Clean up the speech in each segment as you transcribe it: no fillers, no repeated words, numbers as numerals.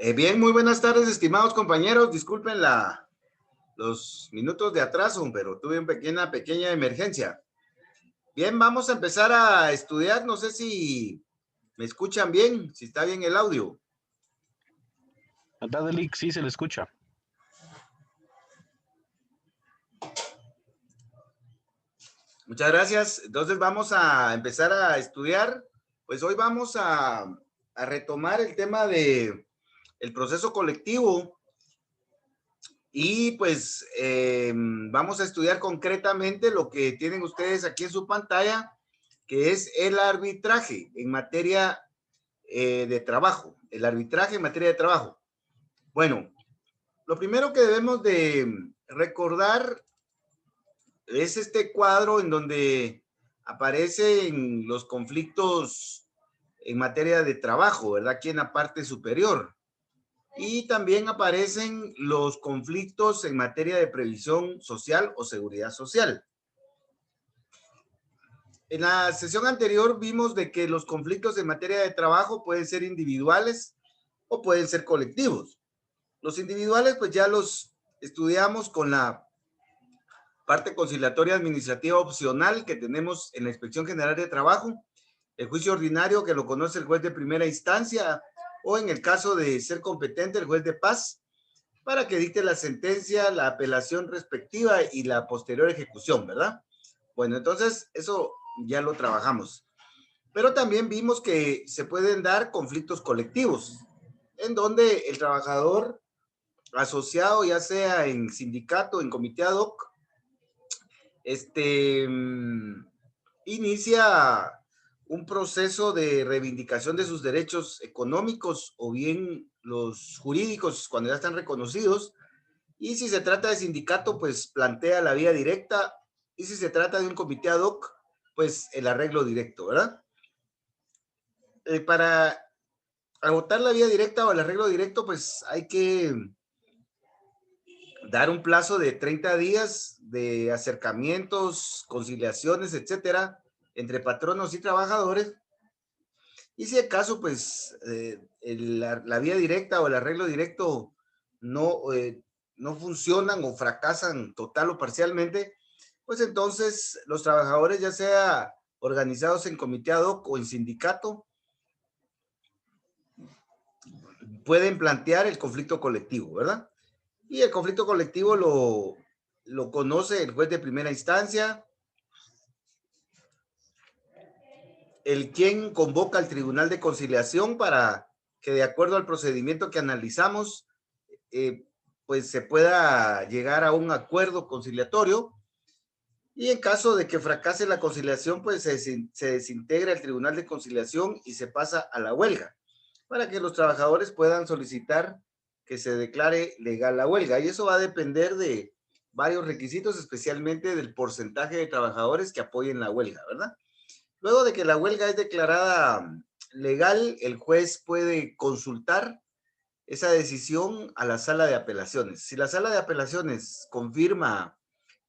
Bien, muy buenas tardes, estimados compañeros. Disculpen los minutos de atraso, pero tuve una pequeña emergencia. Bien, vamos a empezar a estudiar. No sé si me escuchan bien, si está bien el audio. Dadelik, sí se le escucha. Muchas gracias. Entonces vamos a empezar a estudiar. Pues hoy vamos a retomar el tema de el proceso colectivo. Y pues vamos a estudiar concretamente lo que tienen ustedes aquí en su pantalla, que es el arbitraje en materia de trabajo. El arbitraje en materia de trabajo. Bueno, lo primero que debemos de recordar es este cuadro en donde aparecen los conflictos en materia de trabajo, ¿verdad? Aquí en la parte superior. Y también aparecen los conflictos en materia de previsión social o seguridad social. En la sesión anterior vimos de que los conflictos en materia de trabajo pueden ser individuales o pueden ser colectivos. Los individuales pues ya los estudiamos con la parte conciliatoria administrativa opcional que tenemos en la Inspección General de Trabajo, el juicio ordinario que lo conoce el juez de primera instancia o en el caso de ser competente el juez de paz, para que dicte la sentencia, la apelación respectiva y la posterior ejecución, ¿verdad? Bueno, entonces eso ya lo trabajamos. Pero también vimos que se pueden dar conflictos colectivos, en donde el trabajador asociado, ya sea en sindicato, en comité ad hoc, inicia un proceso de reivindicación de sus derechos económicos o bien los jurídicos cuando ya están reconocidos. Y si se trata de sindicato, pues plantea la vía directa. Y si se trata de un comité ad hoc, pues el arreglo directo, ¿verdad? Para agotar la vía directa o el arreglo directo, pues hay que dar un plazo de 30 días de acercamientos, conciliaciones, etcétera, entre patronos y trabajadores. Y si acaso, pues, la vía directa o el arreglo directo no funcionan o fracasan total o parcialmente, pues entonces los trabajadores, ya sea organizados en comité ad hoc o en sindicato, pueden plantear el conflicto colectivo, ¿verdad? Y el conflicto colectivo lo conoce el juez de primera instancia, el quien convoca al Tribunal de Conciliación para que, de acuerdo al procedimiento que analizamos, pues se pueda llegar a un acuerdo conciliatorio. Y en caso de que fracase la conciliación, pues se desintegra el Tribunal de Conciliación y se pasa a la huelga, para que los trabajadores puedan solicitar que se declare legal la huelga. Y eso va a depender de varios requisitos, especialmente del porcentaje de trabajadores que apoyen la huelga, ¿verdad? Luego de que la huelga es declarada legal, el juez puede consultar esa decisión a la sala de apelaciones. Si la sala de apelaciones confirma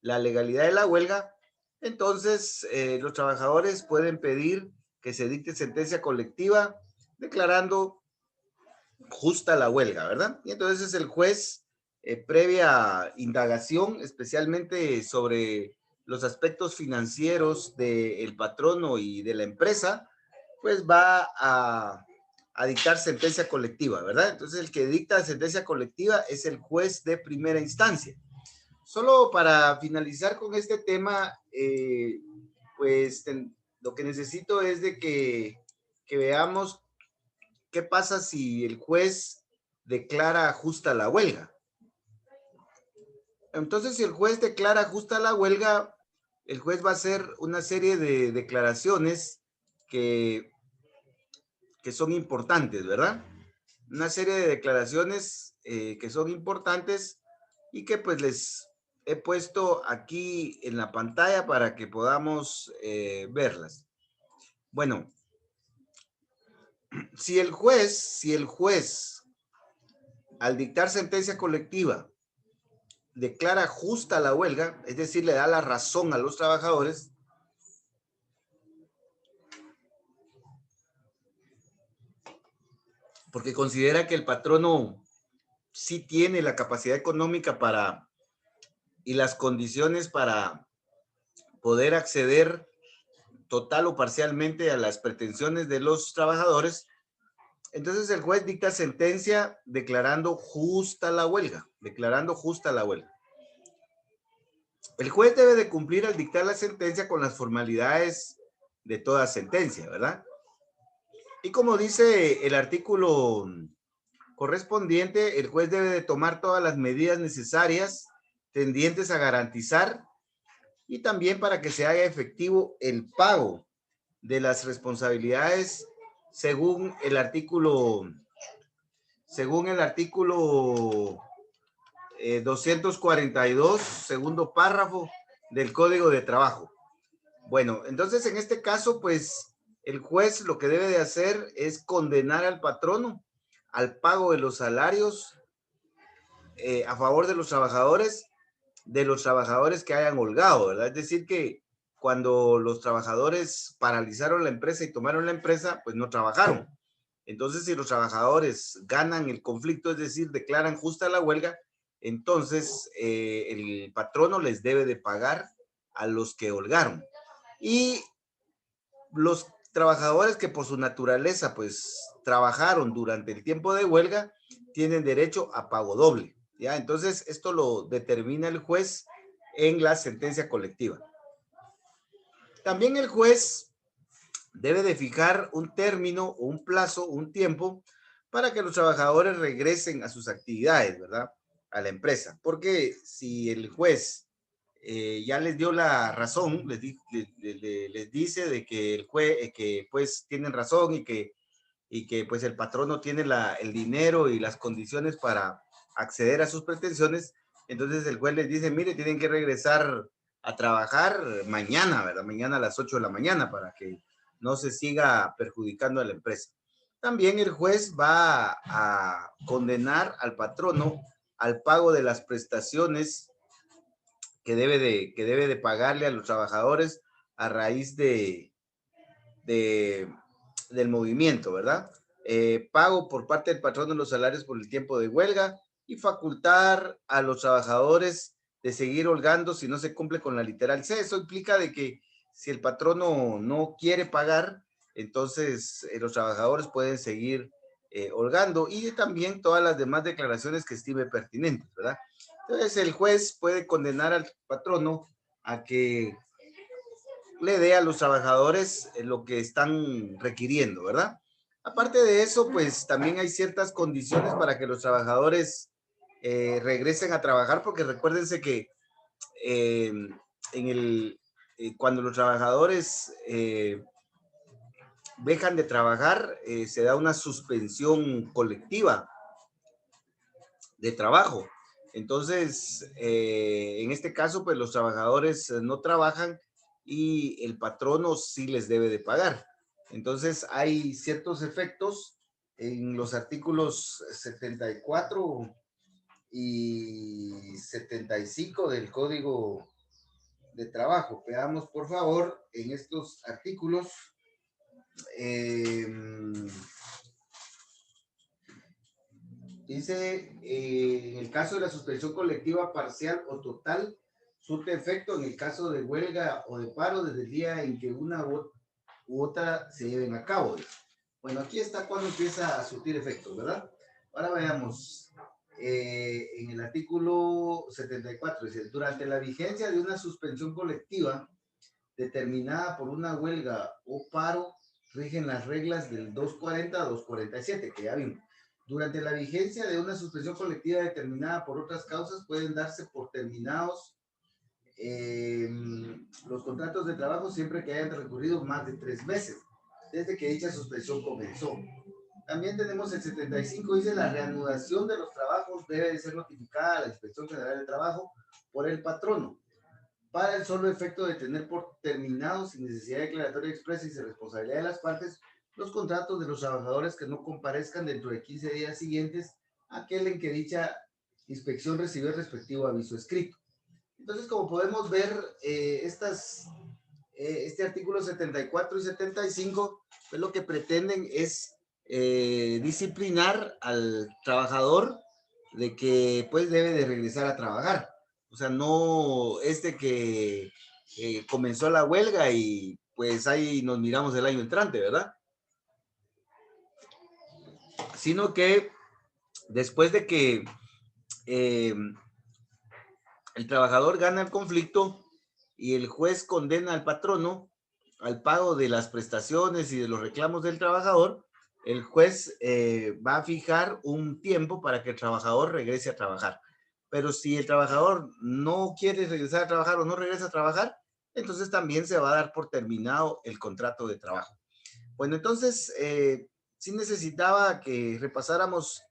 la legalidad de la huelga, entonces los trabajadores pueden pedir que se dicte sentencia colectiva declarando justa la huelga, ¿verdad? Y entonces el juez, previa indagación, especialmente sobre los aspectos financieros del patrono y de la empresa, pues va a dictar sentencia colectiva, ¿verdad? Entonces el que dicta sentencia colectiva es el juez de primera instancia. Solo para finalizar con este tema, pues lo que necesito es de que veamos qué pasa si el juez declara justa la huelga. Entonces, si el juez declara justa la huelga, el juez va a hacer una serie de declaraciones que, que son importantes, ¿verdad? Una serie de declaraciones que son importantes y que pues les he puesto aquí en la pantalla para que podamos verlas. Bueno, si el juez, al dictar sentencia colectiva, declara justa la huelga, es decir, le da la razón a los trabajadores, porque considera que el patrono sí tiene la capacidad económica y las condiciones para poder acceder total o parcialmente a las pretensiones de los trabajadores. Entonces el juez dicta sentencia declarando justa la huelga, El juez debe de cumplir al dictar la sentencia con las formalidades de toda sentencia, ¿verdad? Y como dice el artículo correspondiente, el juez debe de tomar todas las medidas necesarias tendientes a garantizar y también para que se haga efectivo el pago de las responsabilidades según el artículo 242, segundo párrafo del Código de Trabajo. Bueno, entonces en este caso, pues el juez lo que debe de hacer es condenar al patrono al pago de los salarios a favor de los trabajadores que hayan holgado, ¿verdad? Es decir, que cuando los trabajadores paralizaron la empresa y tomaron la empresa, pues no trabajaron. Entonces, si los trabajadores ganan el conflicto, es decir, declaran justa la huelga, entonces el patrono les debe de pagar a los que holgaron. Y los trabajadores que por su naturaleza, pues, trabajaron durante el tiempo de huelga, tienen derecho a pago doble, ¿ya? Entonces, esto lo determina el juez en la sentencia colectiva. También el juez debe de fijar un término o un plazo, un tiempo, para que los trabajadores regresen a sus actividades, ¿verdad? A la empresa. Porque si el juez ya les dio la razón, les dice de que el juez, que pues tienen razón y que pues el patrono tiene el dinero y las condiciones para acceder a sus pretensiones, entonces el juez les dice, mire, tienen que regresar a trabajar mañana, ¿verdad? Mañana a las 8 de la mañana para que no se siga perjudicando a la empresa. También el juez va a condenar al patrono al pago de las prestaciones que debe de pagarle a los trabajadores a raíz del movimiento, ¿verdad? Pago por parte del patrón de los salarios por el tiempo de huelga y facultar a los trabajadores de seguir holgando si no se cumple con la literal C. Eso implica de que si el patrono no quiere pagar, entonces los trabajadores pueden seguir holgando y también todas las demás declaraciones que estime pertinentes, ¿verdad? Entonces el juez puede condenar al patrono a que le dé a los trabajadores lo que están requiriendo, ¿verdad? Aparte de eso, pues también hay ciertas condiciones para que los trabajadores regresen a trabajar, porque recuérdense que eh, cuando los trabajadores dejan de trabajar, se da una suspensión colectiva de trabajo. Entonces, en este caso, pues los trabajadores no trabajan y el patrono sí les debe de pagar. Entonces, hay ciertos efectos en los artículos 74 y 75 del Código de Trabajo. Veamos, por favor, en estos artículos. Dice, en el caso de la suspensión colectiva parcial o total, surte efecto en el caso de huelga o de paro desde el día en que una u otra se lleven a cabo. Bueno, aquí está cuando empieza a surtir efectos, ¿verdad? Ahora veamos, en el artículo 74, dice, durante la vigencia de una suspensión colectiva determinada por una huelga o paro, rigen las reglas del 240 a 247, que ya vimos. Durante la vigencia de una suspensión colectiva determinada por otras causas, pueden darse por terminados los contratos de trabajo siempre que hayan recurrido más de 3 meses desde que dicha suspensión comenzó. También tenemos el 75, dice la reanudación de los trabajos debe de ser notificada a la Inspección General del Trabajo por el patrono para el solo efecto de tener por terminados sin necesidad declaratoria expresa y sin responsabilidad de las partes los contratos de los trabajadores que no comparezcan dentro de 15 días siguientes a aquel en que dicha inspección recibió el respectivo aviso escrito. Entonces, como podemos ver, este artículo 74 y 75, pues lo que pretenden es disciplinar al trabajador de que pues debe de regresar a trabajar. O sea, no es de que comenzó la huelga y pues ahí nos miramos el año entrante, ¿verdad? Sino que después de que eh, el trabajador gana el conflicto y el juez condena al patrono al pago de las prestaciones y de los reclamos del trabajador, el juez va a fijar un tiempo para que el trabajador regrese a trabajar. Pero si el trabajador no quiere regresar a trabajar o no regresa a trabajar, entonces también se va a dar por terminado el contrato de trabajo. Bueno, entonces sí necesitaba que repasáramos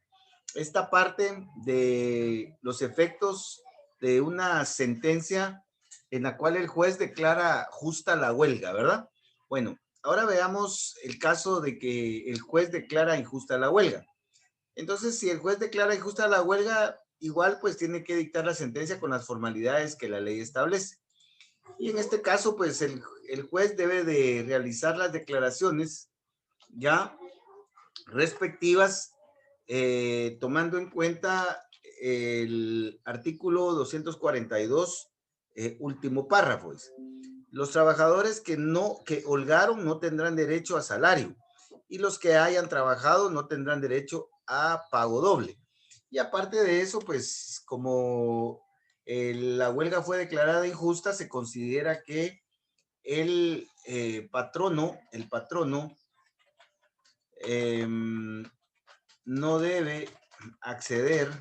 esta parte de los efectos de una sentencia en la cual el juez declara justa la huelga, ¿verdad? Bueno, ahora veamos el caso de que el juez declara injusta la huelga. Entonces, si el juez declara injusta la huelga, igual pues tiene que dictar la sentencia con las formalidades que la ley establece. Y en este caso, pues el juez debe de realizar las declaraciones ya respectivas, tomando en cuenta el artículo 242, último párrafo. Los trabajadores que holgaron no tendrán derecho a salario y los que hayan trabajado no tendrán derecho a pago doble. Y aparte de eso, pues como la huelga fue declarada injusta, se considera que el patrono eh, no debe acceder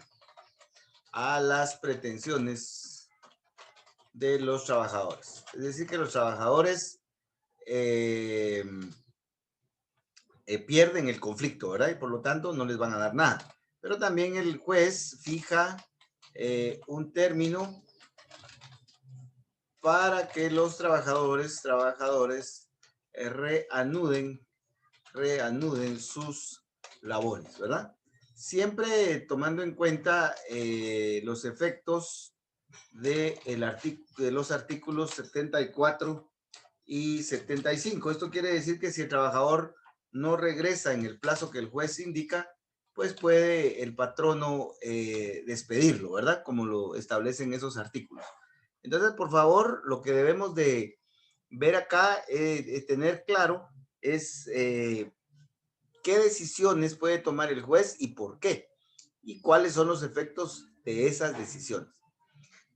a las pretensiones de los trabajadores. Es decir, que los trabajadores eh, pierden el conflicto, ¿verdad? Y por lo tanto no les van a dar nada. Pero también el juez fija un término para que los trabajadores reanuden sus labores, ¿verdad? Siempre tomando en cuenta los efectos de los artículos 74 y 75. Esto quiere decir que si el trabajador no regresa en el plazo que el juez indica, pues puede el patrono despedirlo, ¿verdad? Como lo establecen esos artículos. Entonces, por favor, lo que debemos de ver acá, tener claro, es qué decisiones puede tomar el juez y por qué, y cuáles son los efectos de esas decisiones.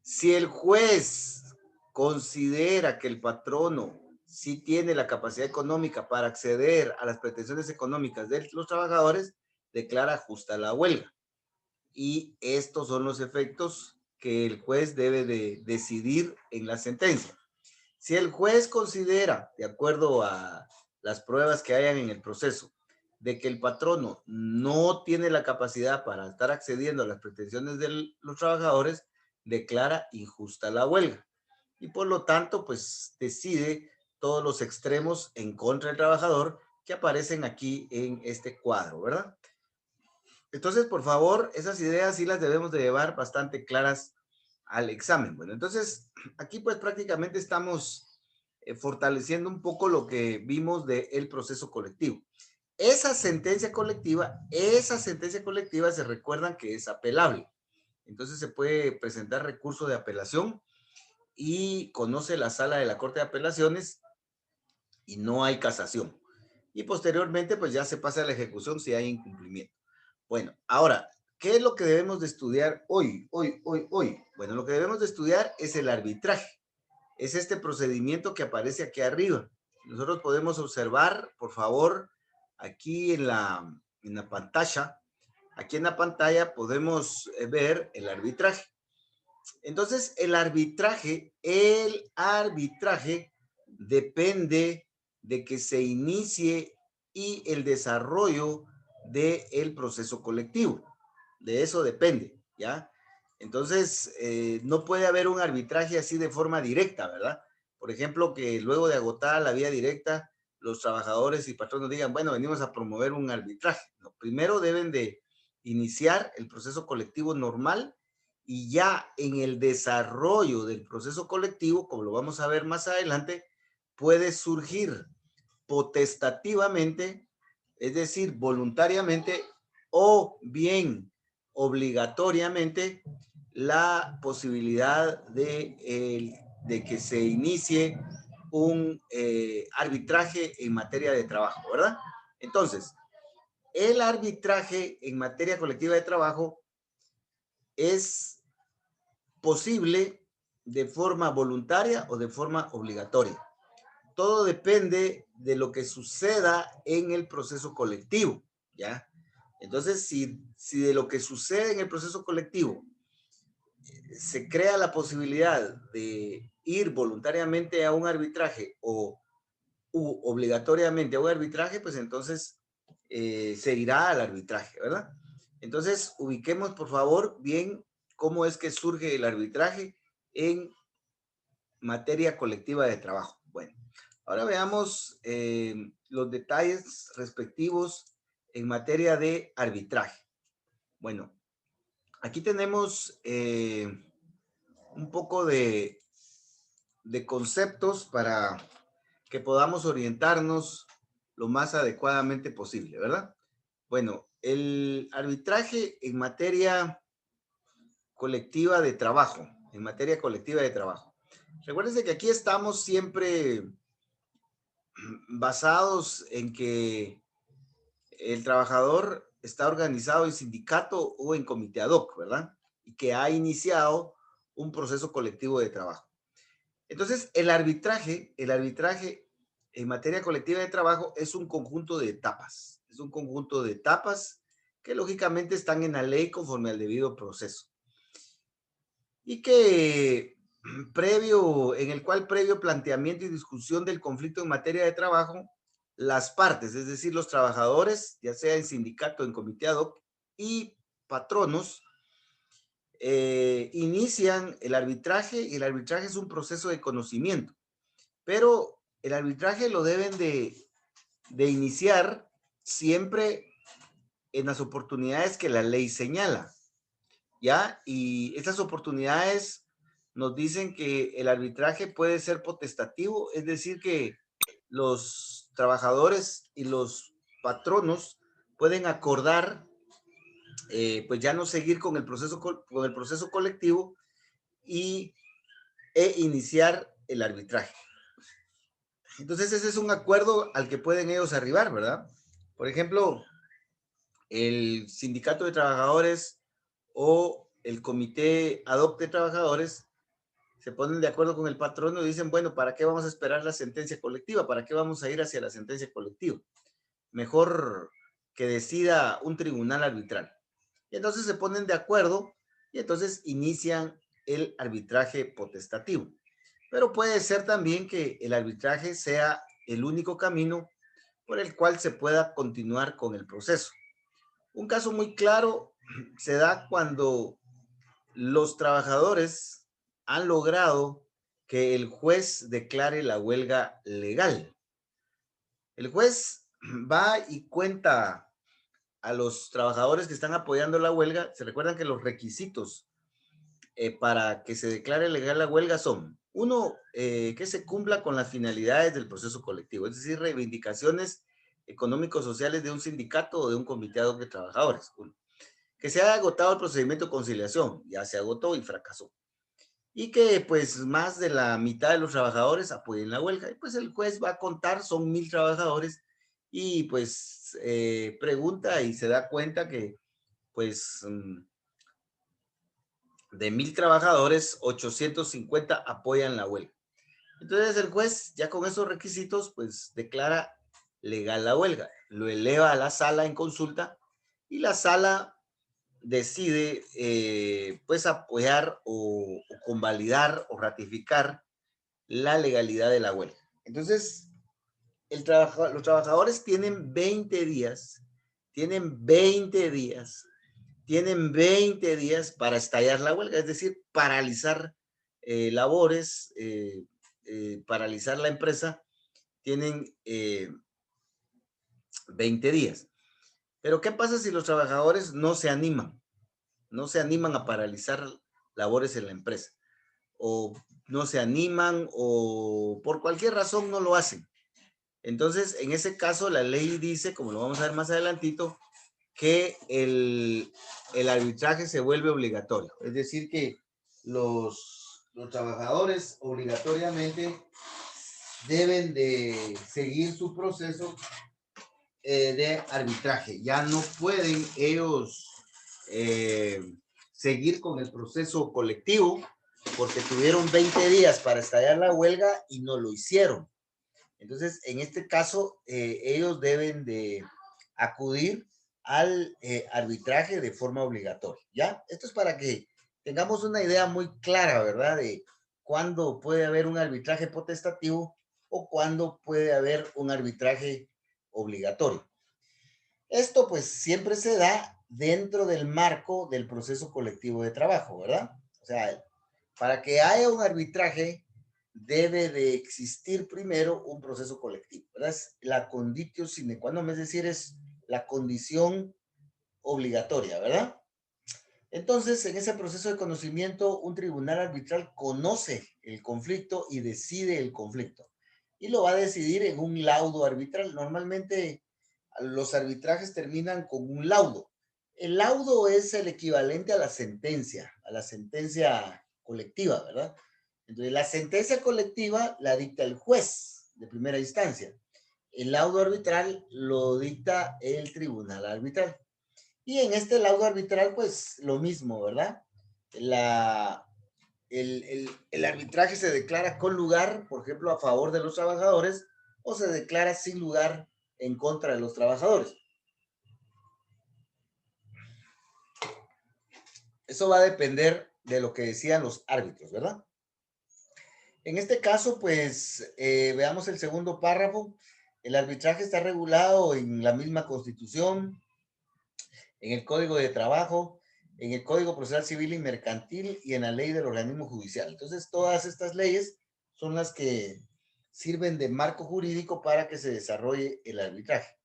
Si el juez considera que el patrono sí tiene la capacidad económica para acceder a las pretensiones económicas de los trabajadores, declara justa la huelga. Y estos son los efectos que el juez debe de decidir en la sentencia. Si el juez considera, de acuerdo a las pruebas que hayan en el proceso, de que el patrono no tiene la capacidad para estar accediendo a las pretensiones de los trabajadores, declara injusta la huelga. Y por lo tanto, pues decide todos los extremos en contra del trabajador que aparecen aquí en este cuadro, ¿verdad? Entonces, por favor, esas ideas sí las debemos de llevar bastante claras al examen. Bueno, entonces, aquí pues prácticamente estamos fortaleciendo un poco lo que vimos del proceso colectivo. Esa sentencia colectiva se recuerdan que es apelable. Entonces se puede presentar recurso de apelación y conoce la sala de la Corte de Apelaciones y no hay casación. Y posteriormente pues ya se pasa a la ejecución si hay incumplimiento. Bueno, ahora, ¿qué es lo que debemos de estudiar hoy? Bueno, lo que debemos de estudiar es el arbitraje. Es este procedimiento que aparece aquí arriba. Nosotros podemos observar, por favor, aquí en la pantalla. Aquí en la pantalla podemos ver el arbitraje. Entonces, el arbitraje depende de que se inicie y el desarrollo del proceso colectivo. De eso depende, ¿ya? Entonces, no puede haber un arbitraje así de forma directa, ¿verdad? Por ejemplo, que luego de agotar la vía directa, los trabajadores y patronos digan, bueno, venimos a promover un arbitraje. No, primero deben de iniciar el proceso colectivo normal y ya en el desarrollo del proceso colectivo, como lo vamos a ver más adelante, puede surgir potestativamente es decir, voluntariamente o bien obligatoriamente, la posibilidad de que se inicie un arbitraje en materia de trabajo, ¿verdad? Entonces, el arbitraje en materia colectiva de trabajo es posible de forma voluntaria o de forma obligatoria. Todo depende de lo que suceda en el proceso colectivo, ¿ya? Entonces, si de lo que sucede en el proceso colectivo se crea la posibilidad de ir voluntariamente a un arbitraje o obligatoriamente a un arbitraje, pues entonces se irá al arbitraje, ¿verdad? Entonces, ubiquemos por favor bien cómo es que surge el arbitraje en materia colectiva de trabajo. Bueno, ahora veamos los detalles respectivos en materia de arbitraje. Bueno, aquí tenemos un poco de conceptos para que podamos orientarnos lo más adecuadamente posible, ¿verdad? Bueno, el arbitraje en materia colectiva de trabajo, en materia colectiva de trabajo. Recuérdense que aquí estamos siempre basados en que el trabajador está organizado en sindicato o en comité ad hoc, ¿verdad? Y que ha iniciado un proceso colectivo de trabajo. Entonces, el arbitraje en materia colectiva de trabajo es un conjunto de etapas. Es un conjunto de etapas que lógicamente están en la ley conforme al debido proceso. Y que en el cual previo planteamiento y discusión del conflicto en materia de trabajo, las partes, es decir, los trabajadores, ya sea en sindicato, en comité ad hoc y patronos, inician el arbitraje, y el arbitraje es un proceso de conocimiento, pero el arbitraje lo deben de iniciar siempre en las oportunidades que la ley señala, ¿ya? Y estas oportunidades nos dicen que el arbitraje puede ser potestativo, es decir, que los trabajadores y los patronos pueden acordar, pues ya no seguir con el proceso colectivo e iniciar el arbitraje. Entonces ese es un acuerdo al que pueden ellos arribar, ¿verdad? Por ejemplo, el sindicato de trabajadores o el comité ad hoc de trabajadores se ponen de acuerdo con el patrono y dicen, bueno, ¿para qué vamos a esperar la sentencia colectiva? ¿Para qué vamos a ir hacia la sentencia colectiva? Mejor que decida un tribunal arbitral. Y entonces se ponen de acuerdo y entonces inician el arbitraje potestativo. Pero puede ser también que el arbitraje sea el único camino por el cual se pueda continuar con el proceso. Un caso muy claro se da cuando los trabajadores han logrado que el juez declare la huelga legal. El juez va y cuenta a los trabajadores que están apoyando la huelga. Se recuerdan que los requisitos para que se declare legal la huelga son, uno, que se cumpla con las finalidades del proceso colectivo, es decir, reivindicaciones económicos sociales de un sindicato o de un comité ad hoc de trabajadores. Uno, que se haya agotado el procedimiento de conciliación, ya se agotó y fracasó. Y que pues más de la mitad de los trabajadores apoyen la huelga. Y pues el juez va a contar, son 1000 trabajadores, y pues pregunta y se da cuenta que pues de 1000 trabajadores, 850 apoyan la huelga. Entonces el juez, ya con esos requisitos, pues declara legal la huelga, lo eleva a la sala en consulta y la sala decide pues apoyar o convalidar o ratificar la legalidad de la huelga. Entonces, los trabajadores tienen 20 días, tienen 20 días tienen 20 días para estallar la huelga, es decir, paralizar labores, paralizar la empresa, tienen 20 días. Pero ¿qué pasa si los trabajadores no se animan? No se animan a paralizar labores en la empresa, o no se animan, o por cualquier razón no lo hacen. Entonces, en ese caso, la ley dice, como lo vamos a ver más adelantito, que el arbitraje se vuelve obligatorio. Es decir, que los trabajadores obligatoriamente deben de seguir su proceso de arbitraje. Ya no pueden ellos seguir con el proceso colectivo porque tuvieron 20 días para estallar la huelga y no lo hicieron. Entonces, en este caso, ellos deben de acudir al arbitraje de forma obligatoria, ¿ya? Esto es para que tengamos una idea muy clara, ¿verdad? De cuándo puede haber un arbitraje potestativo o cuándo puede haber un arbitraje obligatorio. Esto pues siempre se da dentro del marco del proceso colectivo de trabajo, ¿verdad? O sea, para que haya un arbitraje debe de existir primero un proceso colectivo, ¿verdad? Es la conditio sine qua non, es decir, es la condición obligatoria, ¿verdad? Entonces, en ese proceso de conocimiento, un tribunal arbitral conoce el conflicto y decide el conflicto. Y lo va a decidir en un laudo arbitral. Normalmente los arbitrajes terminan con un laudo. El laudo es el equivalente a la sentencia colectiva, ¿verdad? Entonces, la sentencia colectiva la dicta el juez de primera instancia. El laudo arbitral lo dicta el tribunal arbitral. Y en este laudo arbitral, pues lo mismo, ¿verdad? La, el arbitraje se declara con lugar, por ejemplo, a favor de los trabajadores, o se declara sin lugar en contra de los trabajadores. Eso va a depender de lo que decían los árbitros, ¿verdad? En este caso, pues, veamos el segundo párrafo. El arbitraje está regulado en la misma Constitución, en el Código de Trabajo, en el Código Procesal Civil y Mercantil y en la ley del organismo judicial. Entonces, todas estas leyes son las que sirven de marco jurídico para que se desarrolle el arbitraje.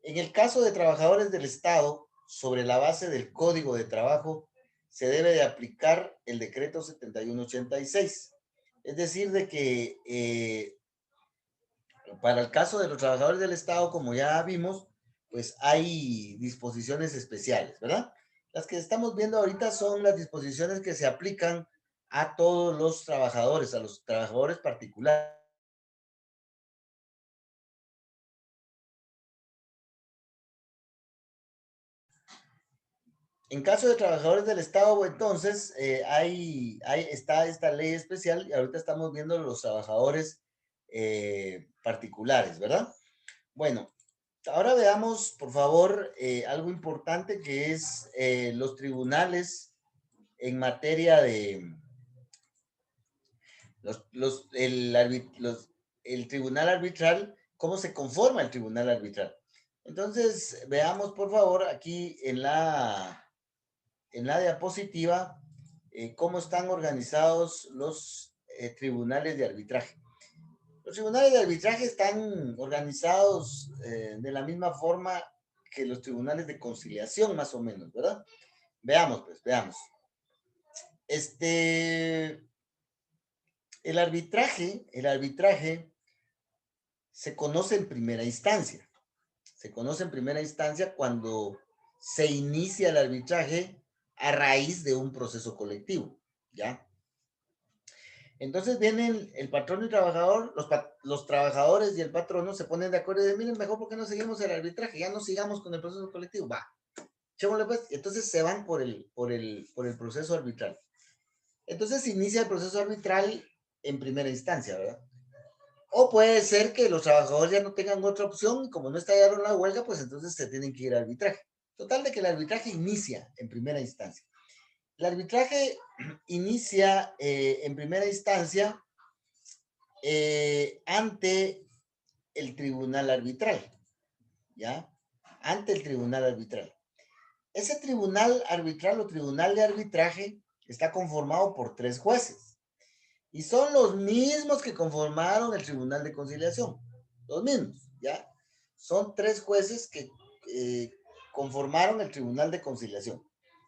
En el caso de trabajadores del Estado, sobre la base del Código de Trabajo, se debe de aplicar el decreto 7186. Es decir, de que para el caso de los trabajadores del Estado, como ya vimos, pues hay disposiciones especiales, ¿verdad? Las que estamos viendo ahorita son las disposiciones que se aplican a todos los trabajadores, a los trabajadores particulares. En caso de trabajadores del Estado, entonces, está esta ley especial y ahorita estamos viendo los trabajadores particulares, ¿verdad? Bueno, ahora veamos, por favor, algo importante que es los tribunales en materia de el tribunal arbitral, cómo se conforma el tribunal arbitral. Entonces, veamos, por favor, aquí en la diapositiva, cómo están organizados los tribunales de arbitraje. Los tribunales de arbitraje están organizados de la misma forma que los tribunales de conciliación, más o menos, ¿verdad? Veamos, pues, veamos. El arbitraje se conoce en primera instancia. Se conoce en primera instancia cuando se inicia el arbitraje a raíz de un proceso colectivo, ¿ya? Entonces vienen el patrón y el trabajador, los trabajadores y el patrono se ponen de acuerdo y dicen, miren, mejor porque no seguimos el arbitraje, ya no sigamos con el proceso colectivo, va, echémosle pues. Entonces se van por el proceso arbitral. Entonces inicia el proceso arbitral en primera instancia, ¿verdad? O puede ser que los trabajadores ya no tengan otra opción y como no estallaron la huelga, pues entonces se tienen que ir al arbitraje. Total de que el arbitraje inicia en primera instancia. El arbitraje inicia en primera instancia ante el tribunal arbitral, ¿ya? Ante el tribunal arbitral. Ese tribunal arbitral o tribunal de arbitraje está conformado por 3 jueces y son los mismos que conformaron el tribunal de conciliación, los mismos, ¿ya? Son 3 jueces que conformaron el tribunal de conciliación,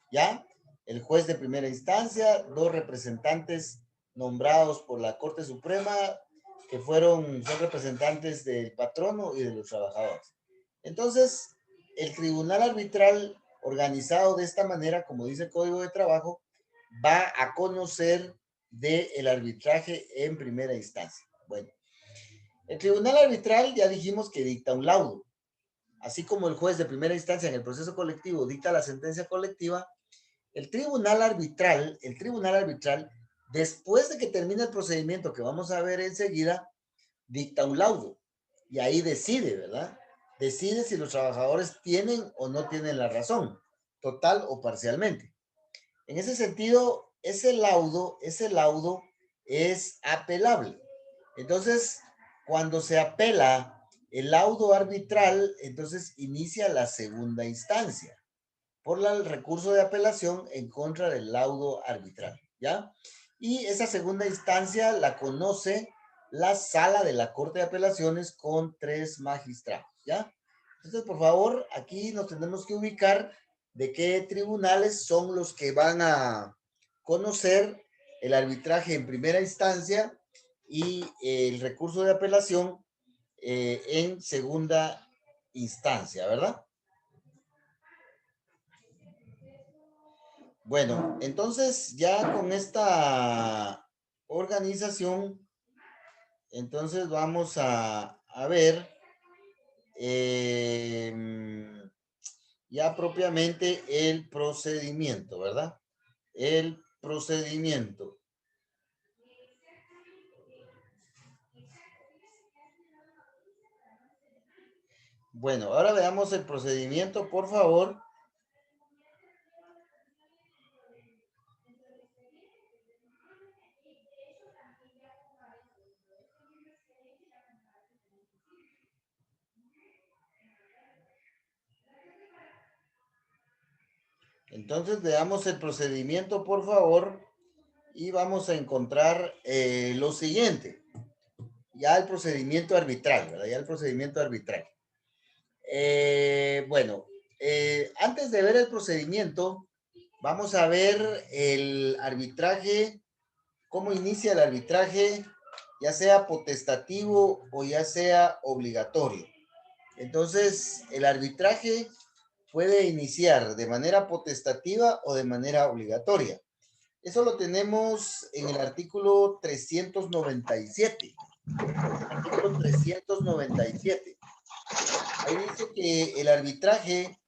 ¿ya? El juez de primera instancia, 2 representantes nombrados por la Corte Suprema, que son representantes del patrono y de los trabajadores. Entonces, el tribunal arbitral organizado de esta manera, como dice el Código de Trabajo, va a conocer del arbitraje en primera instancia. Bueno, el tribunal arbitral ya dijimos que dicta un laudo. Así como el juez de primera instancia en el proceso colectivo dicta la sentencia colectiva, el tribunal arbitral, después de que termine el procedimiento que vamos a ver enseguida, dicta un laudo y ahí decide, ¿verdad? Decide si los trabajadores tienen o no tienen la razón, total o parcialmente. En ese sentido, ese laudo es apelable. Entonces, cuando se apela el laudo arbitral, entonces inicia la segunda instancia por el recurso de apelación en contra del laudo arbitral, ¿ya? Y esa segunda instancia la conoce la sala de la Corte de Apelaciones con 3 magistrados, ¿ya? Entonces, por favor, aquí nos tenemos que ubicar de qué tribunales son los que van a conocer el arbitraje en primera instancia y el recurso de apelación en segunda instancia, ¿verdad? Bueno, entonces ya con esta organización, entonces vamos a ver ya propiamente el procedimiento, ¿verdad? El procedimiento. Bueno, ahora veamos el procedimiento, por favor. Entonces veamos el procedimiento, por favor, y vamos a encontrar lo siguiente. Ya el procedimiento arbitral, ¿verdad? Ya el procedimiento arbitral. Bueno, antes de ver el procedimiento, vamos a ver el arbitraje, cómo inicia el arbitraje, ya sea potestativo o ya sea obligatorio. Entonces, el arbitraje puede iniciar de manera potestativa o de manera obligatoria. Eso lo tenemos en el artículo 397. Artículo 397. Ahí dice que el arbitraje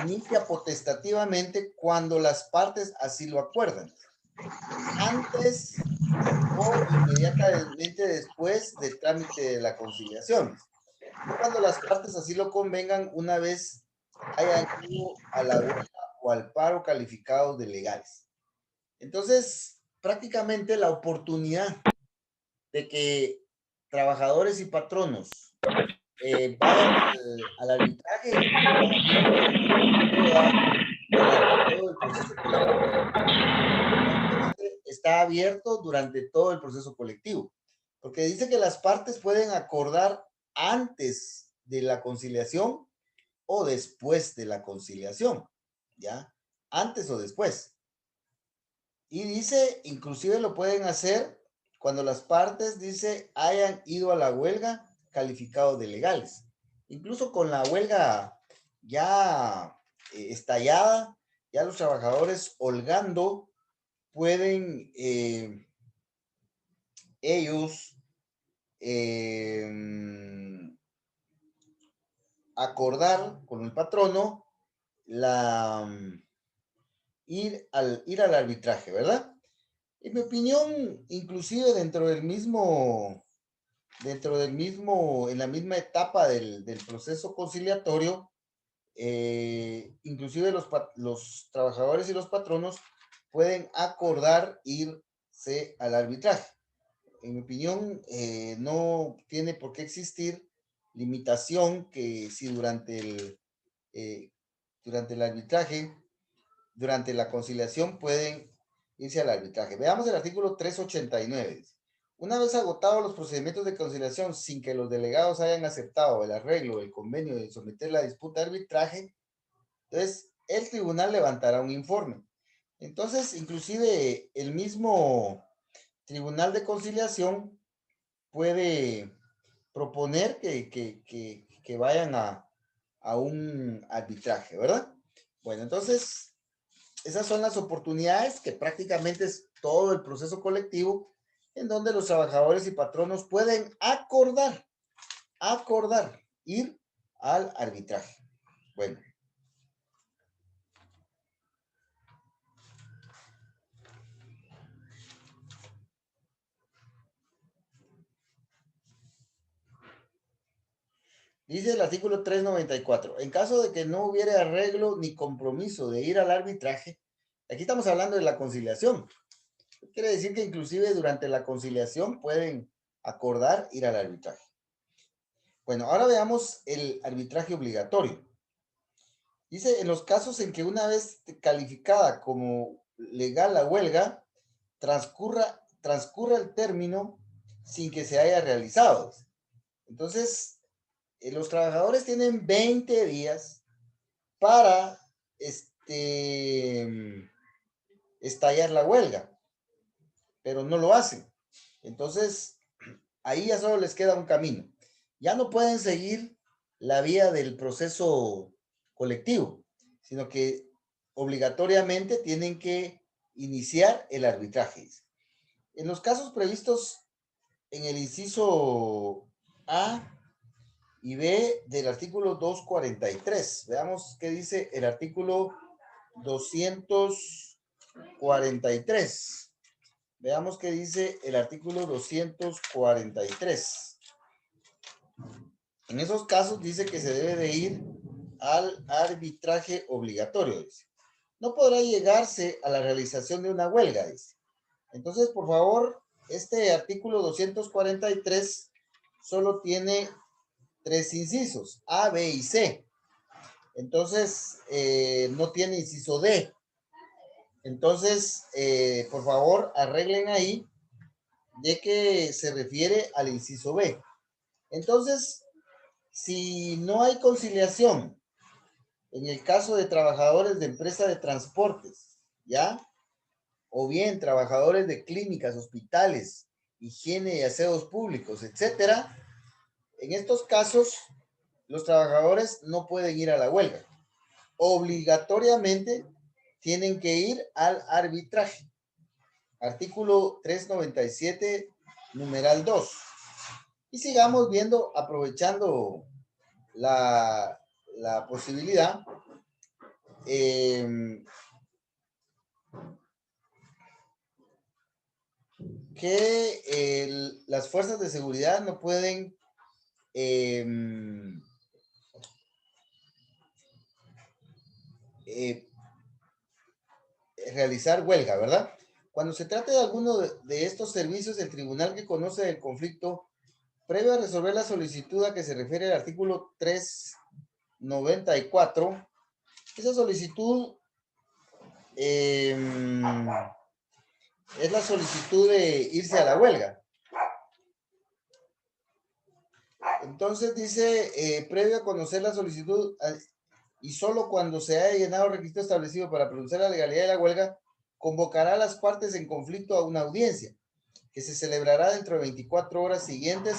inicia potestativamente cuando las partes así lo acuerdan, antes o inmediatamente después del trámite de la conciliación, y cuando las partes así lo convengan una vez hayan ido a la huelga o al paro calificados de legales. Entonces, prácticamente la oportunidad de que trabajadores y patronos vayan al arbitraje durante todo el proceso colectivo. Está abierto durante todo el proceso colectivo, porque dice que las partes pueden acordar antes de la conciliación o después de la conciliación, ¿ya? Antes o después. Y dice, inclusive lo pueden hacer cuando las partes, dice, hayan ido a la huelga calificados de legales. Incluso con la huelga ya estallada, ya los trabajadores holgando pueden ellos acordar con el patrono ir al arbitraje, ¿verdad? En mi opinión, inclusive en la misma etapa del proceso conciliatorio, inclusive los trabajadores y los patronos pueden acordar irse al arbitraje. En mi opinión, no tiene por qué existir limitación que si durante el arbitraje, durante la conciliación pueden irse al arbitraje. Veamos el artículo 389. Una vez agotados los procedimientos de conciliación sin que los delegados hayan aceptado el arreglo, el convenio de someter la disputa a arbitraje, entonces el tribunal levantará un informe. Entonces, inclusive el mismo tribunal de conciliación puede proponer que vayan a un arbitraje, ¿verdad? Bueno, entonces, esas son las oportunidades que prácticamente es todo el proceso colectivo en donde los trabajadores y patronos pueden acordar ir al arbitraje. Bueno. Dice el artículo 394, en caso de que no hubiera arreglo ni compromiso de ir al arbitraje, aquí estamos hablando de la conciliación. Quiere decir que inclusive durante la conciliación pueden acordar ir al arbitraje. Bueno, ahora veamos el arbitraje obligatorio. Dice, en los casos en que una vez calificada como legal la huelga, transcurra el término sin que se haya realizado. Entonces, los trabajadores tienen 20 días para estallar la huelga, pero no lo hacen. Entonces, ahí ya solo les queda un camino. Ya no pueden seguir la vía del proceso colectivo, sino que obligatoriamente tienen que iniciar el arbitraje. En los casos previstos en el inciso A y B del artículo 243, veamos qué dice el artículo 243. Veamos qué dice el artículo 243. En esos casos dice que se debe de ir al arbitraje obligatorio, dice. No podrá llegarse a la realización de una huelga, dice. Entonces, por favor, este artículo 243 solo tiene 3 incisos, A, B y C. Entonces, no tiene inciso D. Entonces, por favor, arreglen ahí de que se refiere al inciso B. Entonces, si no hay conciliación en el caso de trabajadores de empresa de transportes, ¿ya? O bien trabajadores de clínicas, hospitales, higiene y aseos públicos, etcétera, en estos casos, los trabajadores no pueden ir a la huelga. Obligatoriamente tienen que ir al arbitraje. Artículo 397, numeral 2. Y sigamos viendo, aprovechando la posibilidad, que las fuerzas de seguridad no pueden realizar huelga, ¿verdad? Cuando se trate de alguno de estos servicios, el tribunal que conoce el conflicto, previo a resolver la solicitud a que se refiere el artículo 394, esa solicitud es la solicitud de irse a la huelga. Entonces dice, previo a conocer la solicitud y solo cuando se haya llenado el requisito establecido para pronunciar la legalidad de la huelga, convocará a las partes en conflicto a una audiencia que se celebrará dentro de 24 horas siguientes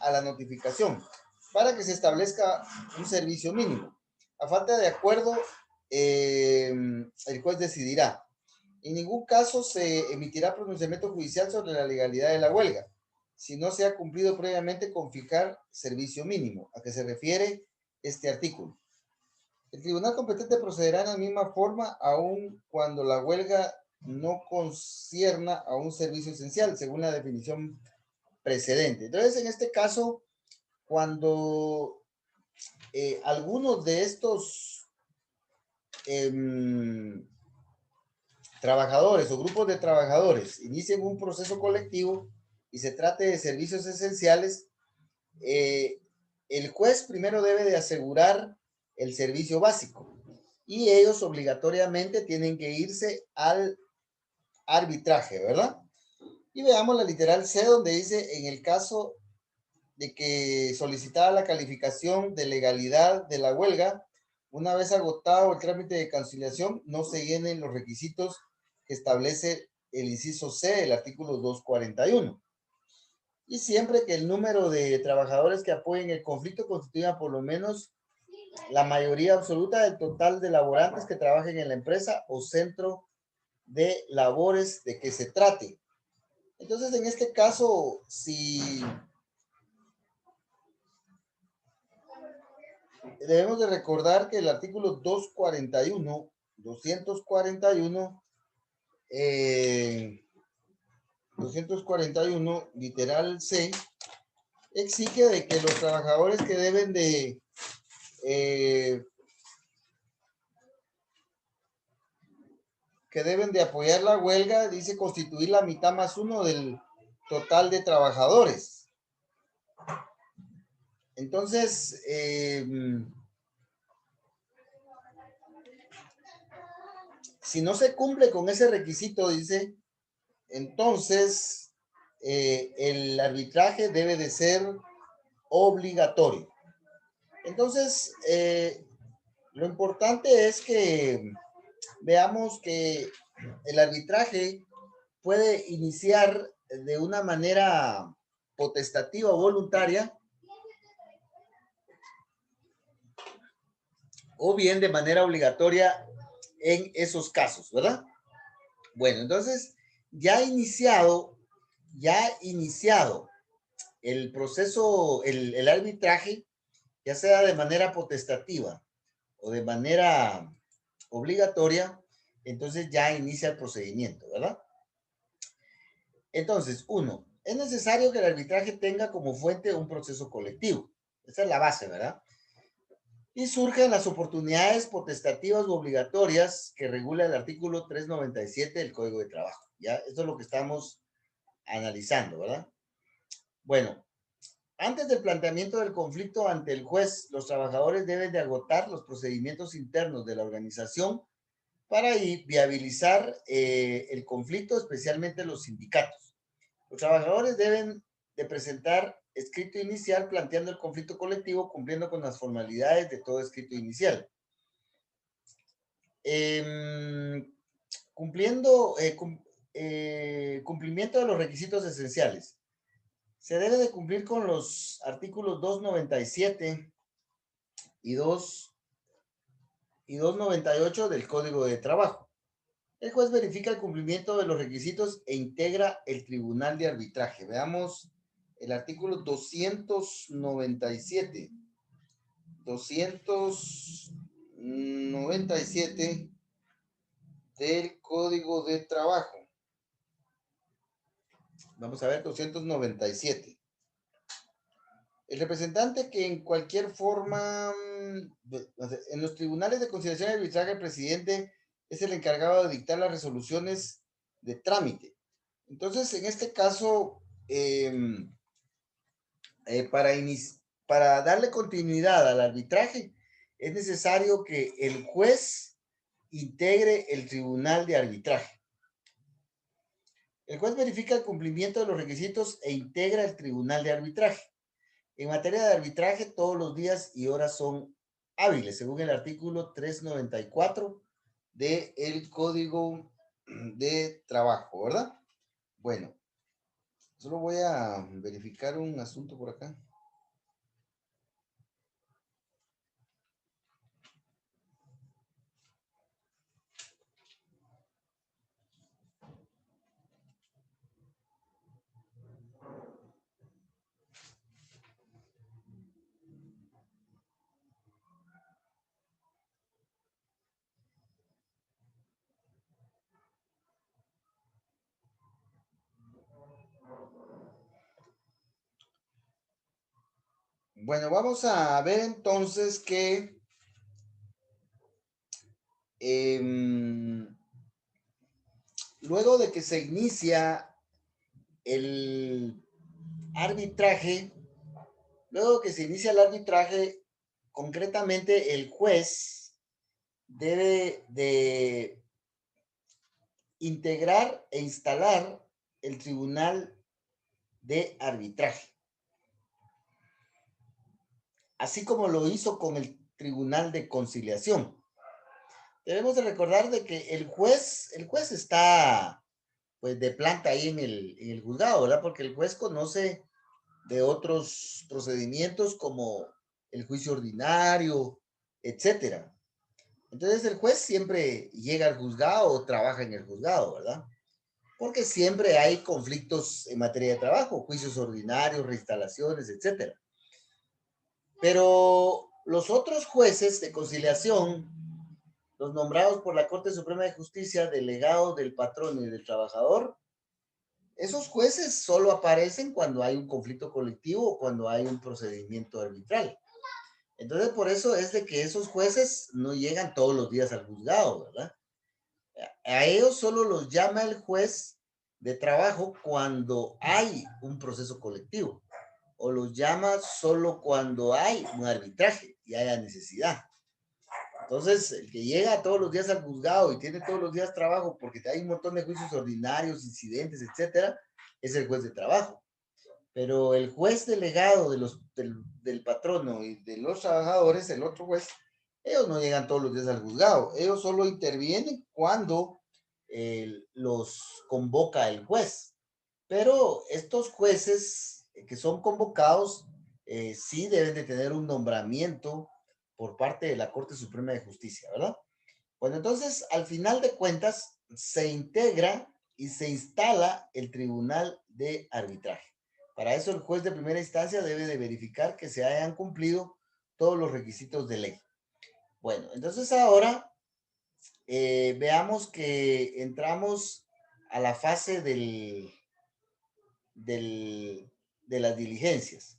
a la notificación para que se establezca un servicio mínimo. A falta de acuerdo, el juez decidirá. En ningún caso se emitirá pronunciamiento judicial sobre la legalidad de la huelga, si no se ha cumplido previamente con fijar servicio mínimo, a que se refiere este artículo. El tribunal competente procederá en la misma forma, aun cuando la huelga no concierna a un servicio esencial, según la definición precedente. Entonces, en este caso, cuando algunos de estos trabajadores o grupos de trabajadores inicien un proceso colectivo y se trate de servicios esenciales, el juez primero debe de asegurar el servicio básico y ellos obligatoriamente tienen que irse al arbitraje, ¿verdad? Y veamos la literal C, donde dice, en el caso de que solicitada la calificación de legalidad de la huelga, una vez agotado el trámite de conciliación, no se llenen los requisitos que establece el inciso C del artículo 241. y siempre que el número de trabajadores que apoyen el conflicto constituya por lo menos la mayoría absoluta del total de laborantes que trabajen en la empresa o centro de labores de que se trate. Entonces, en este caso, si debemos de recordar que el artículo 241, 241, literal C, exige de que los trabajadores eh, que deben de apoyar la huelga, dice constituir la mitad más uno del total de trabajadores. Entonces, si no se cumple con ese requisito, dice, entonces el arbitraje debe de ser obligatorio. Entonces, lo importante es que veamos que el arbitraje puede iniciar de una manera potestativa o voluntaria, o bien de manera obligatoria en esos casos, ¿verdad? Bueno, entonces ya iniciado el proceso, el arbitraje, ya sea de manera potestativa o de manera obligatoria, entonces ya inicia el procedimiento, ¿verdad? Entonces, uno, es necesario que el arbitraje tenga como fuente un proceso colectivo. Esa es la base, ¿verdad? Y surgen las oportunidades potestativas u obligatorias que regula el artículo 397 del Código de Trabajo. ¿Ya? Esto es lo que estamos analizando, ¿verdad? Bueno, antes del planteamiento del conflicto ante el juez, los trabajadores deben de agotar los procedimientos internos de la organización para viabilizar el conflicto, especialmente los sindicatos. Los trabajadores deben de presentar escrito inicial planteando el conflicto colectivo, cumpliendo con las formalidades de todo escrito inicial. Cumplimiento de los requisitos esenciales. Se debe de cumplir con los artículos 297 y 298 del Código de Trabajo. El juez verifica el cumplimiento de los requisitos e integra el tribunal de arbitraje. Veamos el artículo 297. 297 del Código de Trabajo. Vamos a ver, 297. El representante que en cualquier forma, en los tribunales de conciliación y arbitraje, el presidente es el encargado de dictar las resoluciones de trámite. Entonces, en este caso, para darle continuidad al arbitraje, es necesario que el juez integre el tribunal de arbitraje. El juez verifica el cumplimiento de los requisitos e integra el tribunal de arbitraje. En materia de arbitraje, todos los días y horas son hábiles, según el artículo 394 del Código de Trabajo, ¿verdad? Bueno, solo voy a verificar un asunto por acá. Bueno, vamos a ver entonces que luego de que se inicia el arbitraje, concretamente el juez debe de integrar e instalar el tribunal de arbitraje, así como lo hizo con el tribunal de conciliación. Debemos de recordar de que el juez está pues de planta ahí en el juzgado, ¿verdad? Porque el juez conoce de otros procedimientos como el juicio ordinario, etcétera. Entonces el juez siempre llega al juzgado o trabaja en el juzgado, ¿verdad? Porque siempre hay conflictos en materia de trabajo, juicios ordinarios, reinstalaciones, etcétera. Pero los otros jueces de conciliación, los nombrados por la Corte Suprema de Justicia, delegados del patrono y del trabajador, esos jueces solo aparecen cuando hay un conflicto colectivo o cuando hay un procedimiento arbitral. Entonces, por eso es de que esos jueces no llegan todos los días al juzgado, ¿verdad? A ellos solo los llama el juez de trabajo cuando hay un proceso colectivo, o los llama solo cuando hay un arbitraje y haya necesidad. Entonces, el que llega todos los días al juzgado y tiene todos los días trabajo porque hay un montón de juicios ordinarios, incidentes, etcétera, es el juez de trabajo. Pero el juez delegado del patrono y de los trabajadores, el otro juez, ellos no llegan todos los días al juzgado. Ellos solo intervienen cuando los convoca el juez. Pero estos jueces que son convocados sí deben de tener un nombramiento por parte de la Corte Suprema de Justicia, ¿verdad? Bueno, entonces, al final de cuentas, se integra y se instala el Tribunal de Arbitraje. Para eso, el juez de primera instancia debe de verificar que se hayan cumplido todos los requisitos de ley. Bueno, entonces ahora veamos que entramos a la fase de las diligencias.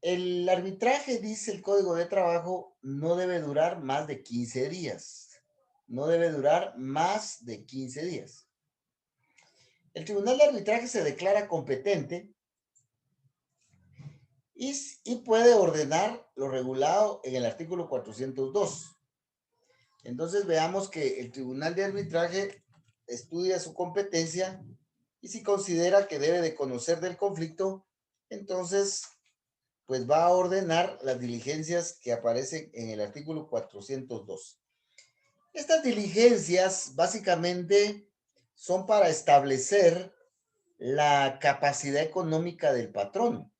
El arbitraje, dice el Código de Trabajo, no debe durar más de 15 días. No debe durar más de 15 días. El Tribunal de Arbitraje se declara competente y puede ordenar lo regulado en el artículo 402. Entonces veamos que el Tribunal de Arbitraje estudia su competencia y si considera que debe de conocer del conflicto, entonces pues va a ordenar las diligencias que aparecen en el artículo 402. Estas diligencias básicamente son para establecer la capacidad económica del patrono,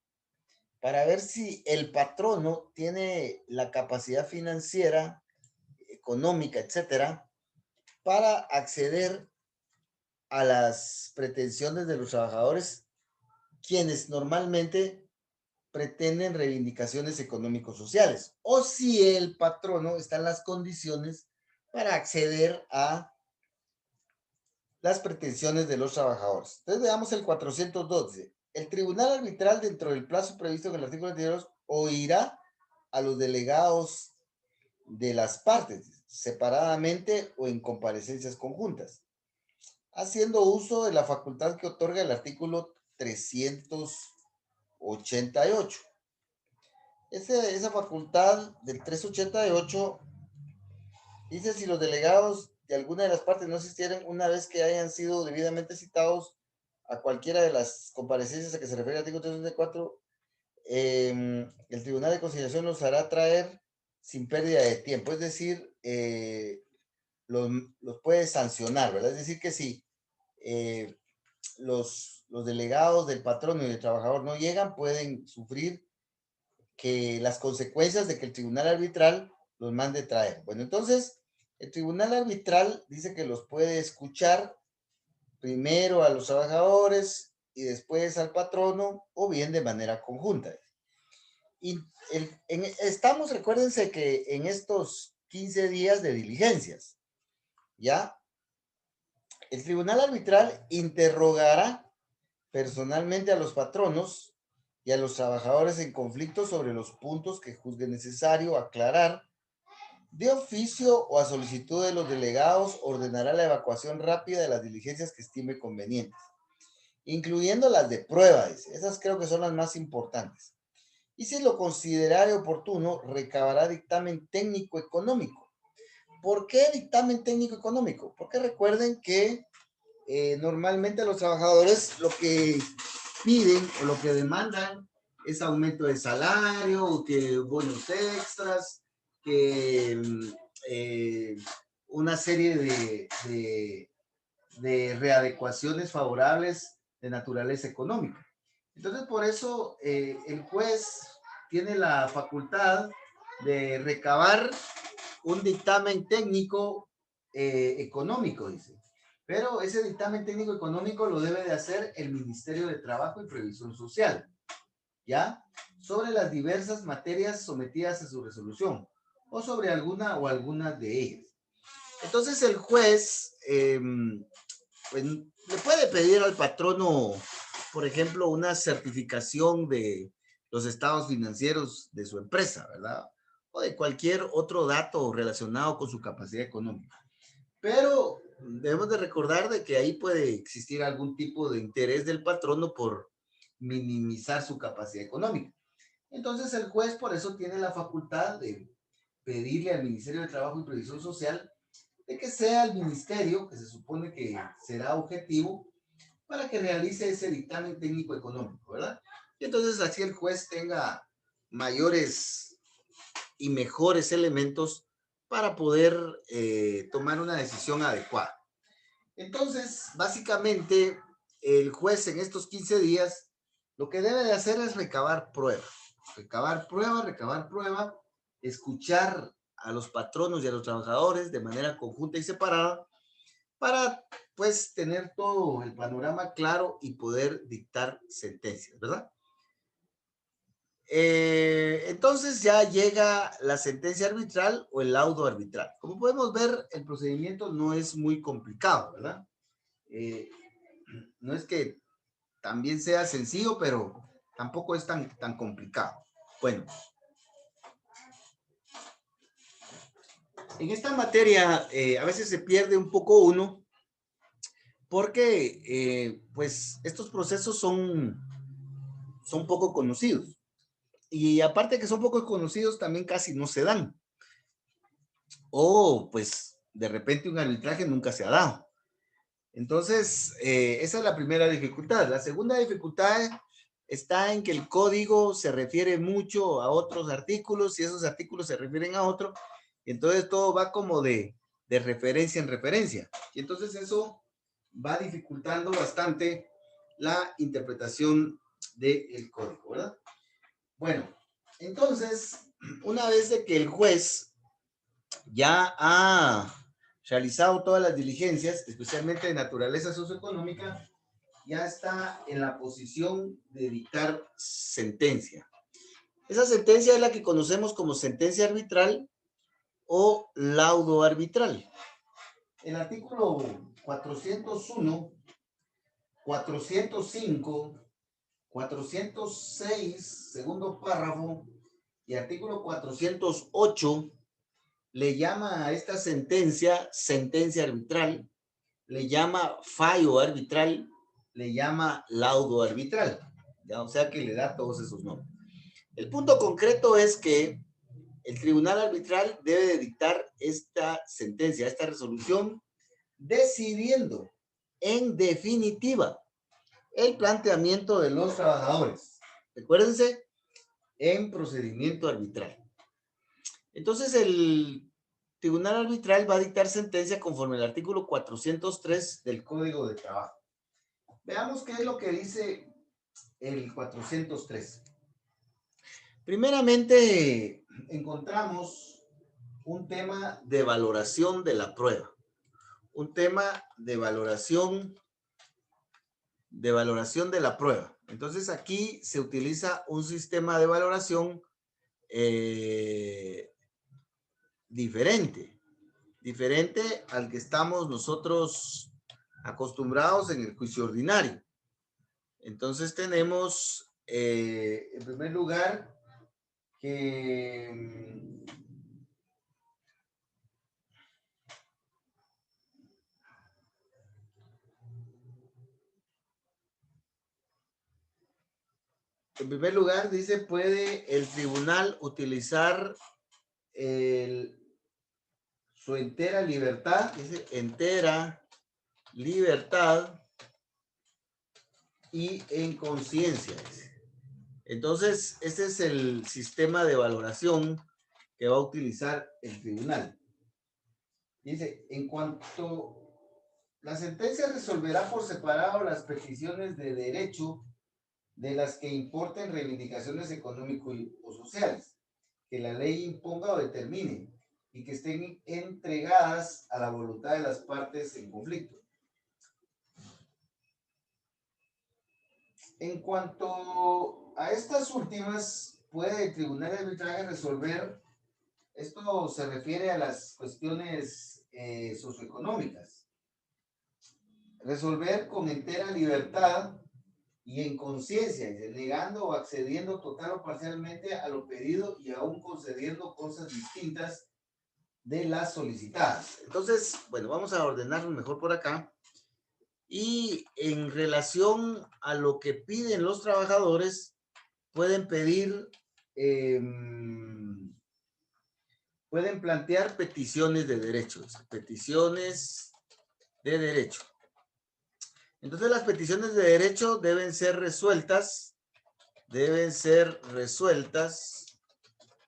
para ver si el patrono tiene la capacidad financiera, económica, etcétera, para acceder a las pretensiones de los trabajadores, quienes normalmente pretenden reivindicaciones económicos sociales, o si el patrono está en las condiciones para acceder a las pretensiones de los trabajadores. Entonces veamos el 412. El tribunal arbitral, dentro del plazo previsto en el artículo anterior, oirá a los delegados de las partes, separadamente o en comparecencias conjuntas, haciendo uso de la facultad que otorga el artículo 388. Esa facultad del 388 dice: si los delegados de alguna de las partes no asistieren una vez que hayan sido debidamente citados a cualquiera de las comparecencias a que se refiere el artículo 364, el Tribunal de Conciliación los hará traer sin pérdida de tiempo, es decir, los puede sancionar, ¿verdad? Es decir, que si los delegados del patrono y del trabajador no llegan, pueden sufrir que las consecuencias de que el tribunal arbitral los mande traer. Bueno, entonces, el tribunal arbitral dice que los puede escuchar primero a los trabajadores y después al patrono, o bien de manera conjunta. Y estamos, recuérdense que en estos 15 días de diligencias, ¿ya? El tribunal arbitral interrogará personalmente a los patronos y a los trabajadores en conflicto sobre los puntos que juzgue necesario aclarar. De oficio o a solicitud de los delegados, ordenará la evacuación rápida de las diligencias que estime convenientes, incluyendo las de prueba. Esas creo que son las más importantes. Y si lo considerare oportuno, recabará dictamen técnico económico. ¿Por qué dictamen técnico económico? Porque recuerden que normalmente los trabajadores lo que piden o lo que demandan es aumento de salario, o que bonos extras, que una serie de readecuaciones favorables de naturaleza económica. Entonces, por eso el juez tiene la facultad de recabar un dictamen técnico económico, dice. Pero ese dictamen técnico económico lo debe de hacer el Ministerio de Trabajo y Previsión Social, ¿ya? Sobre las diversas materias sometidas a su resolución, o sobre alguna o algunas de ellas. Entonces el juez pues, le puede pedir al patrono, por ejemplo, una certificación de los estados financieros de su empresa, ¿verdad? O de cualquier otro dato relacionado con su capacidad económica. Pero debemos de recordar de que ahí puede existir algún tipo de interés del patrono por minimizar su capacidad económica. Entonces el juez por eso tiene la facultad de pedirle al Ministerio de Trabajo y Previsión Social de que sea el ministerio, que se supone que será objetivo, para que realice ese dictamen técnico económico, ¿verdad? Y entonces así el juez tenga mayores y mejores elementos para poder tomar una decisión adecuada. Entonces, básicamente, el juez en estos 15 días lo que debe de hacer es recabar prueba, recabar prueba, escuchar a los patronos y a los trabajadores de manera conjunta y separada para, pues, tener todo el panorama claro y poder dictar sentencias, ¿verdad? Entonces ya llega la sentencia arbitral o el laudo arbitral. Como podemos ver, el procedimiento no es muy complicado, ¿verdad? Eh, no es que también sea sencillo, pero tampoco es tan complicado. Bueno, en esta materia a veces se pierde un poco uno porque pues estos procesos son poco conocidos. Y aparte que son poco conocidos, también casi no se dan. O pues de repente un arbitraje nunca se ha dado. Entonces, esa es la primera dificultad. La segunda dificultad está en que el código se refiere mucho a otros artículos y esos artículos se refieren a otro. Entonces, todo va como de referencia en referencia. Y entonces eso va dificultando bastante la interpretación del código, ¿verdad? Bueno, entonces, una vez de que el juez ya ha realizado todas las diligencias, especialmente de naturaleza socioeconómica, ya está en la posición de dictar sentencia. Esa sentencia es la que conocemos como sentencia arbitral o laudo arbitral. El artículo 401, 405, 406, segundo párrafo, y artículo 408 le llama a esta sentencia arbitral, le llama fallo arbitral, le llama laudo arbitral, ¿ya? O sea que le da todos esos nombres. El punto concreto es que el tribunal arbitral debe de dictar esta sentencia, esta resolución, decidiendo en definitiva el planteamiento de los trabajadores. Recuérdense, en procedimiento arbitral. Entonces, el tribunal arbitral va a dictar sentencia conforme al artículo 403 del Código de Trabajo. Veamos qué es lo que dice el 403. Primeramente, encontramos un tema de valoración de la prueba. Un tema de valoración de la prueba. Entonces, aquí se utiliza un sistema de valoración diferente al que estamos nosotros acostumbrados en el juicio ordinario. Entonces tenemos, en primer lugar, que dice, puede el tribunal utilizar su entera libertad, dice, entera libertad y en conciencia. Entonces, este es el sistema de valoración que va a utilizar el tribunal. Dice, en cuanto la sentencia resolverá por separado las peticiones de derecho de las que importen reivindicaciones económicas o sociales, que la ley imponga o determine y que estén entregadas a la voluntad de las partes en conflicto. En cuanto a estas últimas, puede el Tribunal de Arbitraje resolver, esto se refiere a las cuestiones socioeconómicas, resolver con entera libertad y en conciencia, negando o accediendo total o parcialmente a lo pedido y aún concediendo cosas distintas de las solicitadas. Entonces, bueno, vamos a ordenarlo mejor por acá. Y en relación a lo que piden los trabajadores, pueden pedir, pueden plantear peticiones de derechos, peticiones de derecho. Entonces las peticiones de derecho deben ser resueltas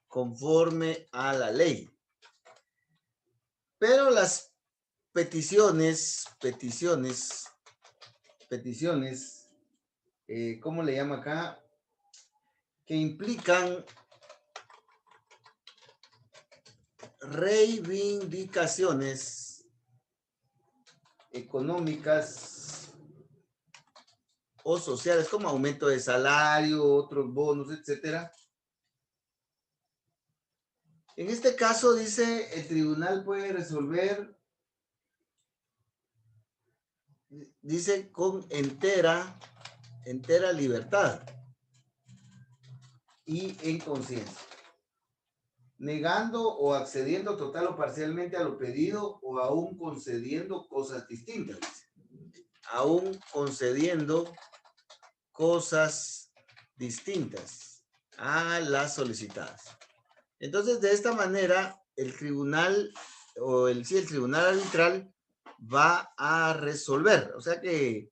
conforme a la ley. Pero las peticiones, ¿cómo le llama acá? Que implican reivindicaciones económicas o sociales, como aumento de salario, otros bonos, etcétera. En este caso, dice, el tribunal puede resolver, dice, con entera libertad y en conciencia, negando o accediendo total o parcialmente a lo pedido o aún concediendo cosas distintas. Aún concediendo cosas distintas a las solicitadas. Entonces, de esta manera, el tribunal el tribunal arbitral va a resolver. O sea que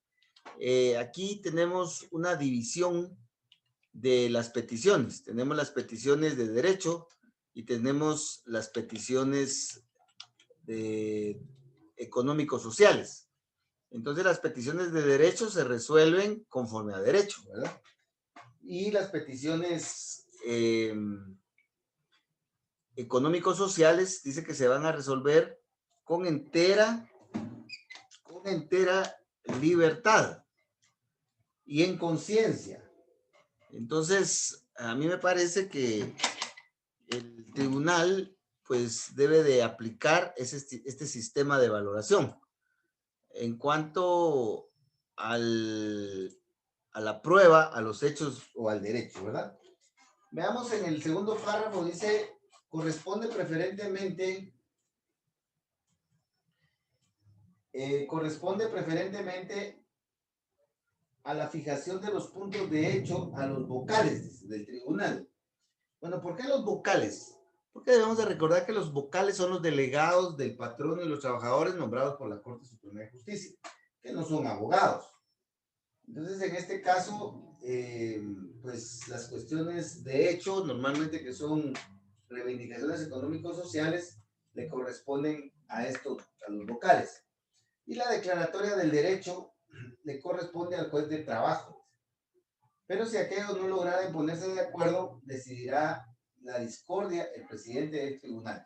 aquí tenemos una división de las peticiones. Tenemos las peticiones de derecho y tenemos las peticiones económico-sociales. Entonces, las peticiones de derecho se resuelven conforme a derecho, ¿verdad? Y las peticiones económico-sociales dice que se van a resolver con entera libertad y en conciencia. Entonces, a mí me parece que el tribunal pues debe de aplicar este sistema de valoración. En cuanto a la prueba, a los hechos o al derecho, ¿verdad? Veamos en el segundo párrafo, dice, corresponde preferentemente a la fijación de los puntos de hecho a los vocales del tribunal. Bueno, ¿por qué los vocales? Porque debemos de recordar que los vocales son los delegados del patrono y los trabajadores nombrados por la Corte Suprema de Justicia, que no son abogados. Entonces, en este caso, pues las cuestiones de hecho, normalmente que son reivindicaciones económico-sociales, le corresponden a los vocales. Y la declaratoria del derecho le corresponde al juez de trabajo. Pero si aquellos no lograren ponerse de acuerdo, decidirá la discordia el presidente del tribunal.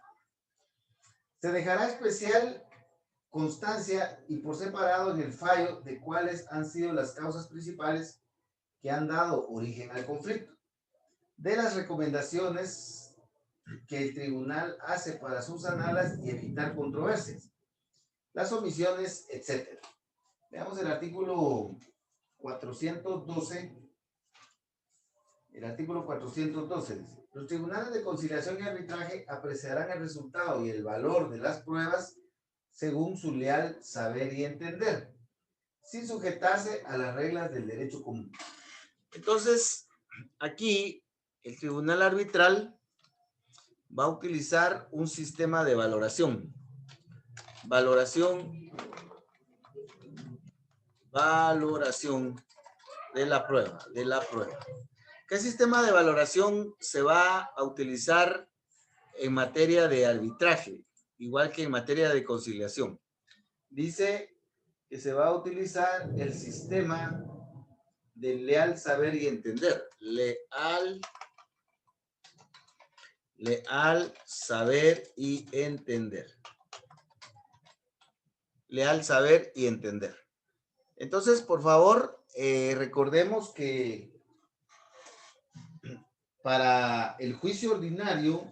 Se dejará especial constancia y por separado en el fallo de cuáles han sido las causas principales que han dado origen al conflicto, de las recomendaciones que el tribunal hace para subsanarlas y evitar controversias, las omisiones, etc. Veamos el artículo 412. El artículo 412 dice: los tribunales de conciliación y arbitraje apreciarán el resultado y el valor de las pruebas según su leal saber y entender, sin sujetarse a las reglas del derecho común. Entonces, aquí el tribunal arbitral va a utilizar un sistema de valoración. Valoración de la prueba. ¿Qué sistema de valoración se va a utilizar en materia de arbitraje, igual que en materia de conciliación? Dice que se va a utilizar el sistema de leal saber y entender. Leal saber y entender. Leal saber y entender. Entonces, por favor, recordemos que para el juicio ordinario,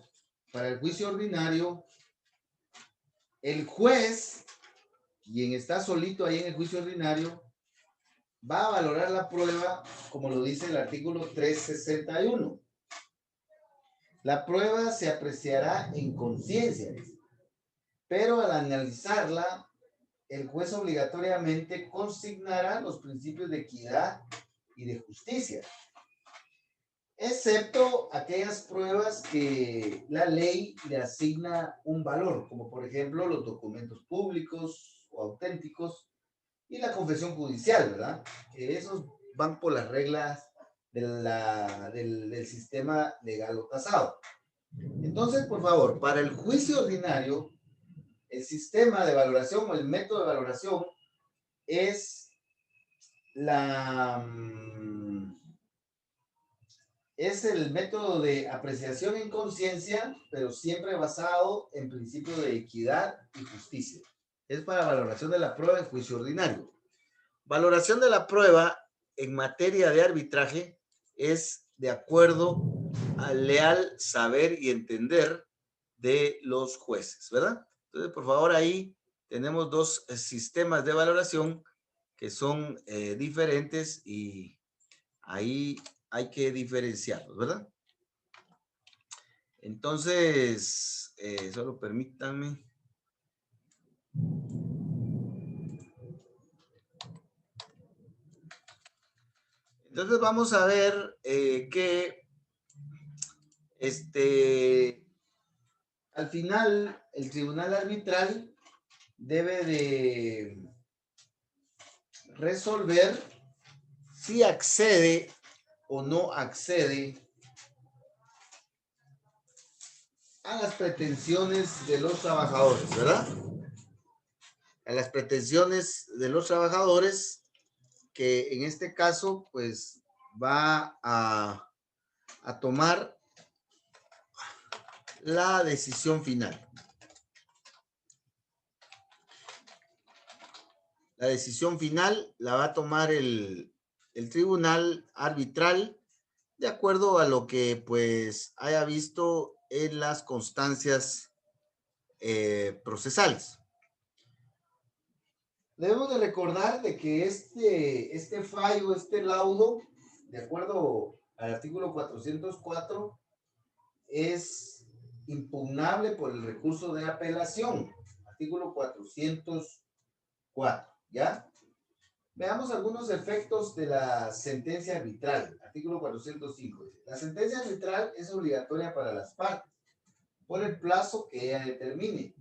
el juez, quien está solito ahí en el juicio ordinario, va a valorar la prueba, como lo dice el artículo 361. La prueba se apreciará en conciencia, pero al analizarla, el juez obligatoriamente consignará los principios de equidad y de justicia, excepto aquellas pruebas que la ley le asigna un valor, como por ejemplo los documentos públicos o auténticos y la confesión judicial, ¿verdad? Que esos van por las reglas del sistema legal o tasado. Entonces, por favor, para el juicio ordinario, el sistema de valoración o el método de valoración es es el método de apreciación en conciencia, pero siempre basado en principios de equidad y justicia. Es para valoración de la prueba en juicio ordinario. Valoración de la prueba en materia de arbitraje es de acuerdo al leal saber y entender de los jueces, ¿verdad? Entonces, por favor, ahí tenemos dos sistemas de valoración que son diferentes y ahí hay que diferenciarlos, ¿verdad? Entonces, solo permítanme. Entonces vamos a ver que al final el tribunal arbitral debe de resolver si accede o no accede a las pretensiones de los trabajadores, ¿verdad? A las pretensiones de los trabajadores, que en este caso, pues, va a tomar la decisión final. La decisión final la va a tomar el tribunal arbitral de acuerdo a lo que, pues, haya visto en las constancias procesales. Debemos de recordar de que este fallo, este laudo, de acuerdo al artículo 404, es impugnable por el recurso de apelación. Artículo 404, ¿ya? Veamos algunos efectos de la sentencia arbitral. Artículo 405. La sentencia arbitral es obligatoria para las partes por el plazo que ella determine,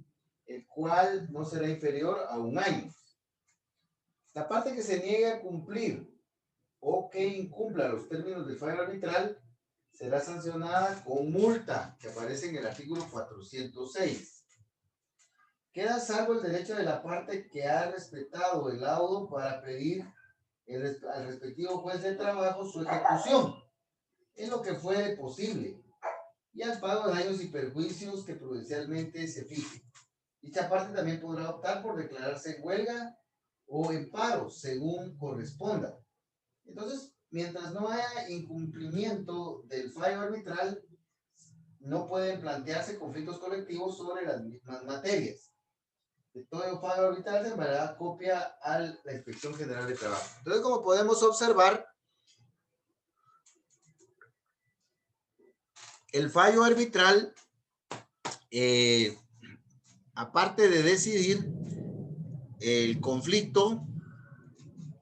el cual no será inferior a 1 año. La parte que se niegue a cumplir o que incumpla los términos del fallo arbitral será sancionada con multa, que aparece en el artículo 406. Queda salvo el derecho de la parte que ha respetado el laudo para pedir al respectivo juez de trabajo su ejecución, en lo que fuere posible, y al pago de daños y perjuicios que prudencialmente se fije. Dicha parte también podrá optar por declararse en huelga o en paro, según corresponda. Entonces, mientras no haya incumplimiento del fallo arbitral, no pueden plantearse conflictos colectivos sobre las mismas materias. De todo fallo arbitral se enviará copia a la Inspección General de Trabajo. Entonces, como podemos observar, el fallo arbitral, aparte de decidir el conflicto,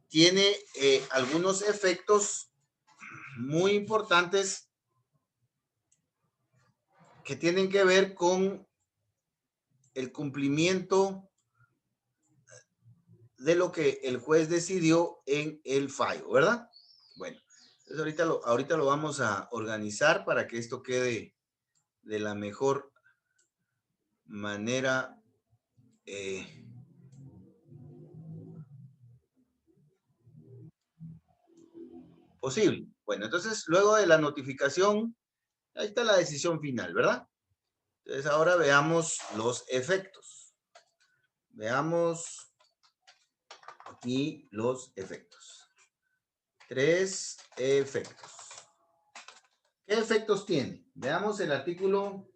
tiene algunos efectos muy importantes que tienen que ver con el cumplimiento de lo que el juez decidió en el fallo, ¿verdad? Bueno, entonces ahorita lo vamos a organizar para que esto quede de la mejor manera. posible. Bueno, entonces, luego de la notificación, ahí está la decisión final, ¿verdad? Entonces, ahora veamos los efectos. Veamos aquí los efectos. 3 efectos. ¿Qué efectos tiene? Veamos el artículo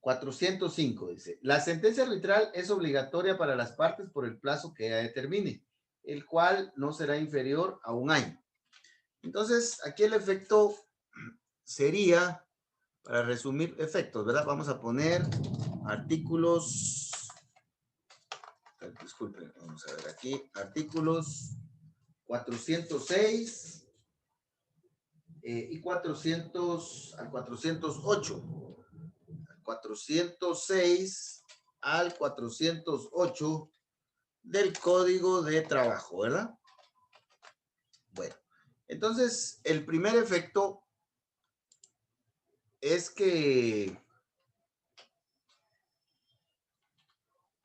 405. Dice, la sentencia arbitral es obligatoria para las partes por el plazo que ella determine, el cual no será inferior a 1 año. Entonces, aquí el efecto sería, para resumir efectos, ¿verdad? Vamos a poner artículos, disculpen, vamos a ver aquí, artículos 406 y 408. 406 al 408 del Código de Trabajo, ¿verdad? Bueno, entonces el primer efecto es que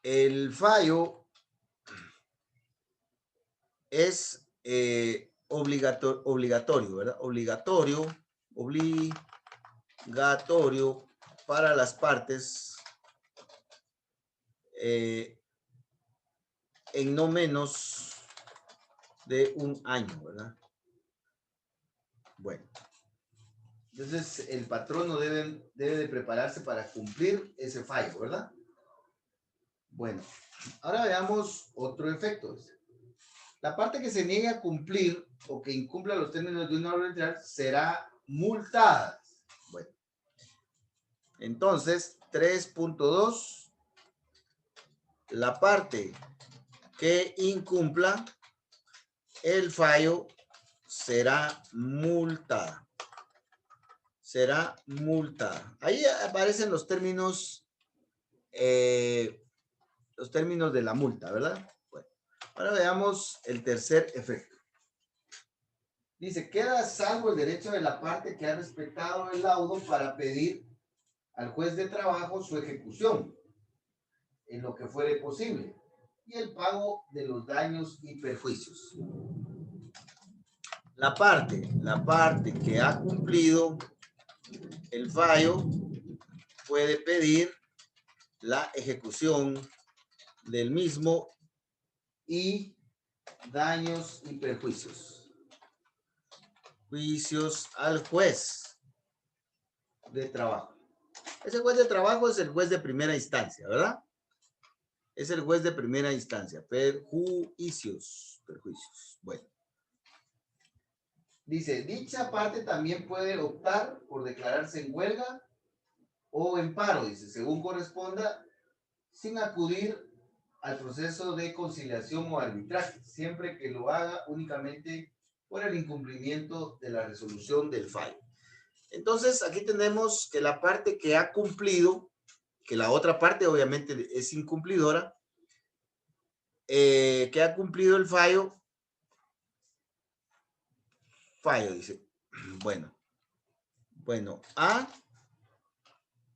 el fallo es obligatorio, ¿verdad? Obligatorio para las partes en no menos de 1 año, ¿verdad? Bueno, entonces el patrono debe de prepararse para cumplir ese fallo, ¿verdad? Bueno, ahora veamos otro efecto. La parte que se niegue a cumplir o que incumpla los términos de una orden arbitral será multada. Bueno, entonces 3.2, la parte que incumpla el fallo será multada. Será multada. Ahí aparecen los términos de la multa, ¿verdad? Bueno, ahora veamos el tercer efecto. Dice, queda salvo el derecho de la parte que ha respetado el laudo para pedir al juez de trabajo su ejecución, en lo que fuere posible, y el pago de los daños y perjuicios. La parte que ha cumplido el fallo puede pedir la ejecución del mismo y daños y perjuicios. Juicios al juez de trabajo. Ese juez de trabajo es el juez de primera instancia, ¿verdad? Es el juez de primera instancia. Perjuicios. Bueno. Dice, dicha parte también puede optar por declararse en huelga o en paro, dice, según corresponda, sin acudir al proceso de conciliación o arbitraje, siempre que lo haga únicamente por el incumplimiento de la resolución del fallo. Entonces, aquí tenemos que la parte que ha cumplido, que la otra parte obviamente es incumplidora, que ha cumplido el fallo, dice, bueno, A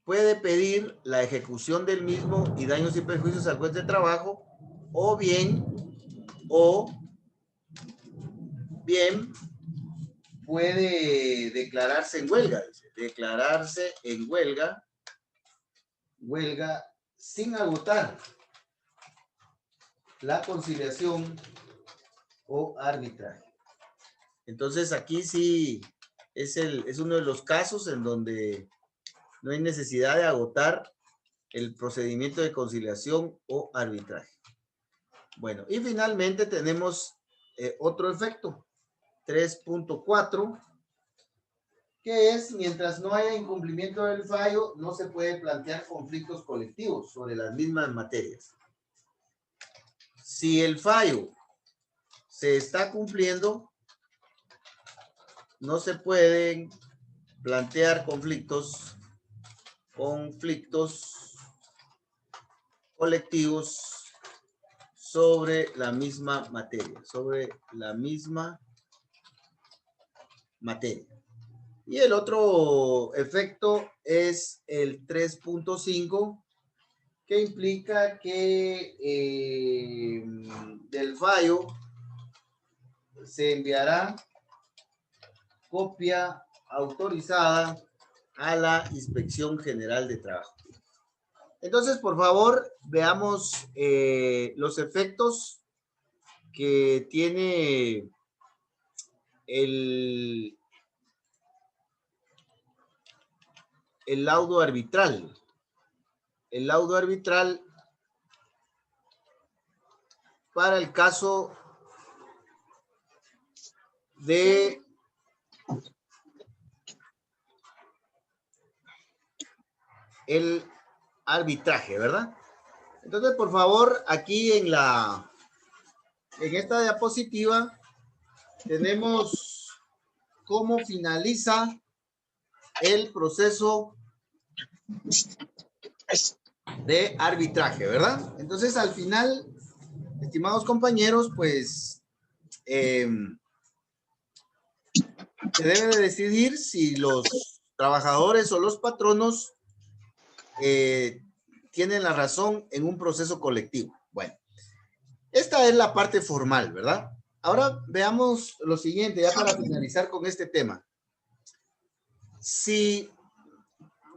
puede pedir la ejecución del mismo y daños y perjuicios al juez de trabajo, o bien puede declararse en huelga, dice, declararse en huelga sin agotar la conciliación o arbitraje. Entonces aquí sí es uno de los casos en donde no hay necesidad de agotar el procedimiento de conciliación o arbitraje. Bueno, y finalmente tenemos otro efecto, 3.4, que es, mientras no haya incumplimiento del fallo, no se puede plantear conflictos colectivos sobre las mismas materias. Si el fallo se está cumpliendo, no se pueden plantear conflictos colectivos sobre la misma materia, Y el otro efecto es el 3.5, que implica que del fallo se enviará copia autorizada a la Inspección General de Trabajo. Entonces, por favor, veamos los efectos que tiene el laudo arbitral. El laudo arbitral para el caso de el arbitraje, ¿verdad? Entonces, por favor, aquí en esta diapositiva tenemos cómo finaliza el proceso de arbitraje, ¿verdad? Entonces, al final, estimados compañeros, pues se debe de decidir si los trabajadores o los patronos tienen la razón en un proceso colectivo. Bueno, esta es la parte formal, ¿verdad? Ahora veamos lo siguiente, ya para finalizar con este tema.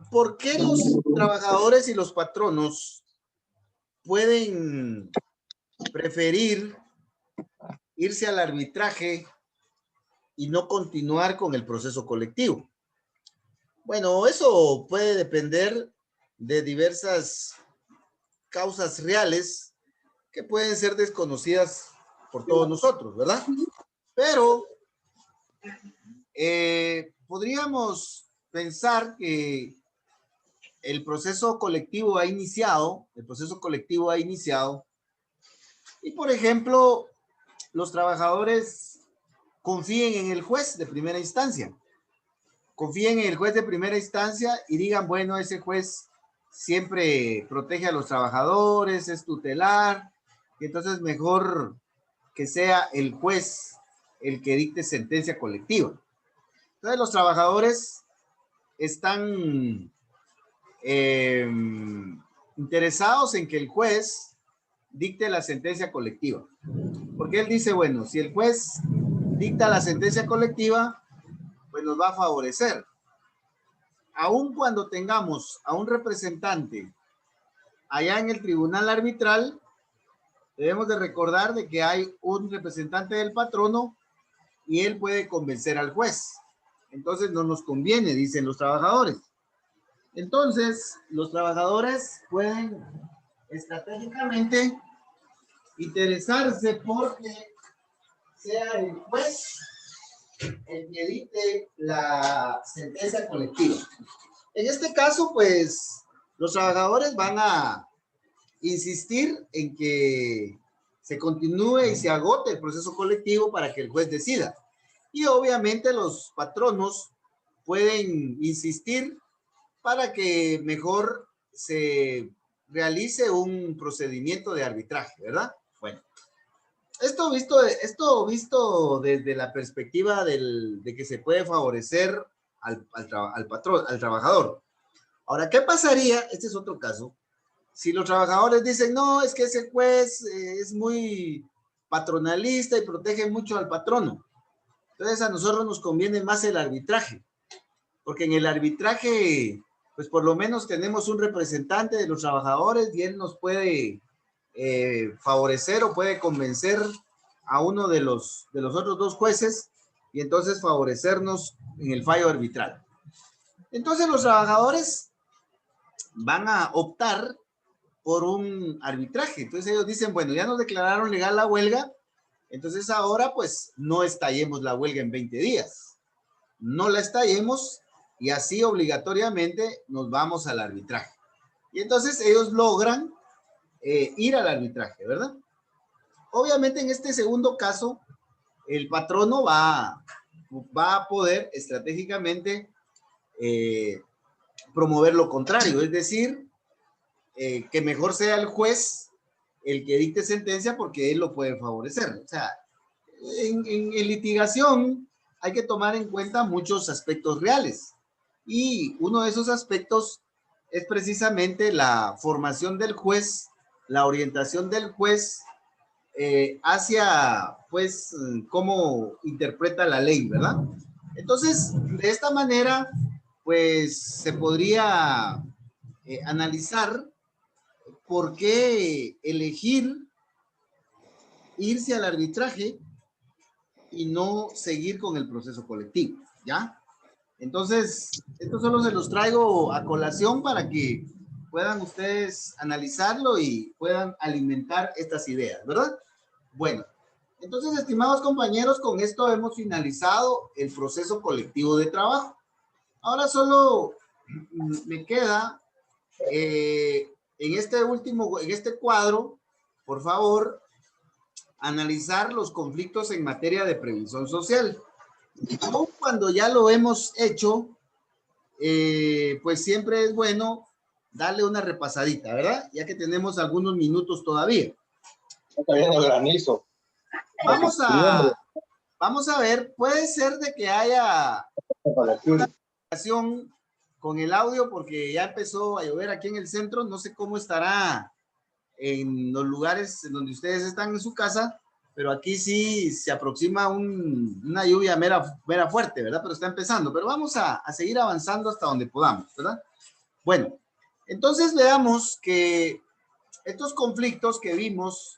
¿Por qué los trabajadores y los patronos pueden preferir irse al arbitraje y no continuar con el proceso colectivo? Bueno, eso puede depender de diversas causas reales que pueden ser desconocidas por todos nosotros, ¿verdad? Pero podríamos pensar que el proceso colectivo ha iniciado, y por ejemplo, los trabajadores confíen en el juez de primera instancia. Confíen en el juez de primera instancia y digan, bueno, ese juez siempre protege a los trabajadores, es tutelar, y entonces mejor que sea el juez el que dicte sentencia colectiva. Entonces los trabajadores están interesados en que el juez dicte la sentencia colectiva. Porque él dice, bueno, si el juez dicta la sentencia colectiva, pues nos va a favorecer. Aun cuando tengamos a un representante allá en el tribunal arbitral, debemos de recordar de que hay un representante del patrono y él puede convencer al juez. Entonces no nos conviene, dicen los trabajadores. Entonces, los trabajadores pueden estratégicamente interesarse porque sea el juez el que dicte la sentencia colectiva. En este caso, pues, los trabajadores van a insistir en que se continúe y se agote el proceso colectivo para que el juez decida. Y obviamente los patronos pueden insistir para que mejor se realice un procedimiento de arbitraje, ¿verdad? Bueno, esto visto desde la perspectiva de que se puede favorecer al trabajador. Ahora, ¿qué pasaría? Este es otro caso. Si los trabajadores dicen, no, es que ese juez es muy patronalista y protege mucho al patrono. Entonces a nosotros nos conviene más el arbitraje, porque en el arbitraje, pues por lo menos tenemos un representante de los trabajadores y él nos puede favorecer o puede convencer a uno de los otros dos jueces y entonces favorecernos en el fallo arbitral. Entonces los trabajadores van a optar por un arbitraje. Entonces ellos dicen, bueno, ya nos declararon legal la huelga, entonces ahora pues no estallemos la huelga en 20 días. No la estallemos y así obligatoriamente nos vamos al arbitraje. Y entonces ellos logran ir al arbitraje, ¿verdad? Obviamente en este segundo caso, el patrono va a poder estratégicamente promover lo contrario, es decir, que mejor sea el juez el que dicte sentencia porque él lo puede favorecer. O sea, en litigación hay que tomar en cuenta muchos aspectos reales y uno de esos aspectos es precisamente la formación del juez, la orientación del juez hacia, pues, cómo interpreta la ley, ¿verdad? Entonces, de esta manera, pues se podría analizar por qué elegir irse al arbitraje y no seguir con el proceso colectivo, ¿ya? Entonces, esto solo se los traigo a colación para que puedan ustedes analizarlo y puedan alimentar estas ideas, ¿verdad? Bueno, entonces, estimados compañeros, con esto hemos finalizado el proceso colectivo de trabajo. Ahora solo me queda en este cuadro, por favor, analizar los conflictos en materia de previsión social. Aún cuando ya lo hemos hecho, pues siempre es bueno darle una repasadita, ¿verdad? Ya que tenemos algunos minutos todavía. Está viendo granizo. Vamos a ver, puede ser de que haya una comunicación con el audio porque ya empezó a llover aquí en el centro. No sé cómo estará en los lugares en donde ustedes están en su casa, pero aquí sí se aproxima una lluvia mera fuerte, ¿verdad? Pero está empezando, pero vamos a seguir avanzando hasta donde podamos, ¿verdad? Bueno, entonces veamos que estos conflictos que vimos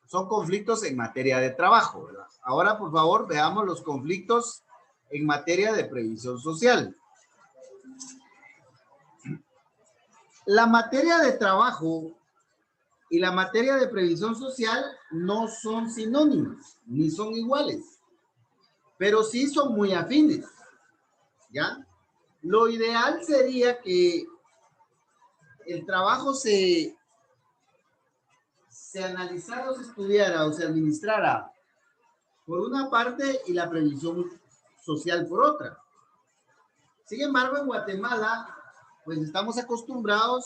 son conflictos en materia de trabajo, ¿verdad? Ahora, por favor, veamos los conflictos en materia de previsión social. La materia de trabajo y la materia de previsión social no son sinónimos, ni son iguales, pero sí son muy afines, ¿ya? Lo ideal sería que el trabajo se analizara o se estudiara o se administrara por una parte y la previsión social por otra. Sin embargo, en Guatemala, pues estamos acostumbrados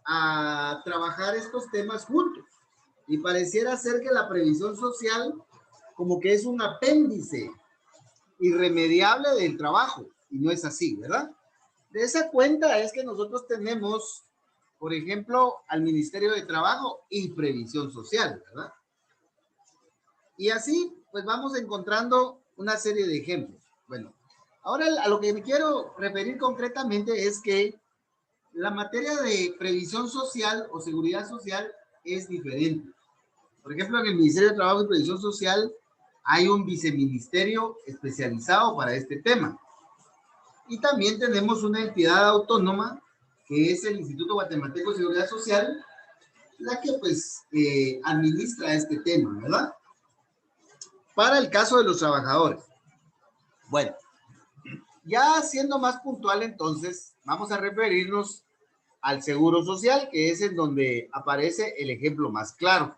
a trabajar estos temas juntos y pareciera ser que la previsión social como que es un apéndice irremediable del trabajo y no es así, ¿verdad? De esa cuenta es que nosotros tenemos, por ejemplo, al Ministerio de Trabajo y Previsión Social, ¿verdad? Y así, pues vamos encontrando una serie de ejemplos. Bueno, ahora a lo que me quiero referir concretamente es que la materia de previsión social o seguridad social es diferente. Por ejemplo, en el Ministerio de Trabajo y Previsión Social hay un viceministerio especializado para este tema. Y también tenemos una entidad autónoma que es el Instituto Guatemalteco de Seguridad Social, la que pues administra este tema, ¿verdad? Para el caso de los trabajadores. Bueno, ya siendo más puntual entonces, vamos a referirnos al seguro social, que es en donde aparece el ejemplo más claro.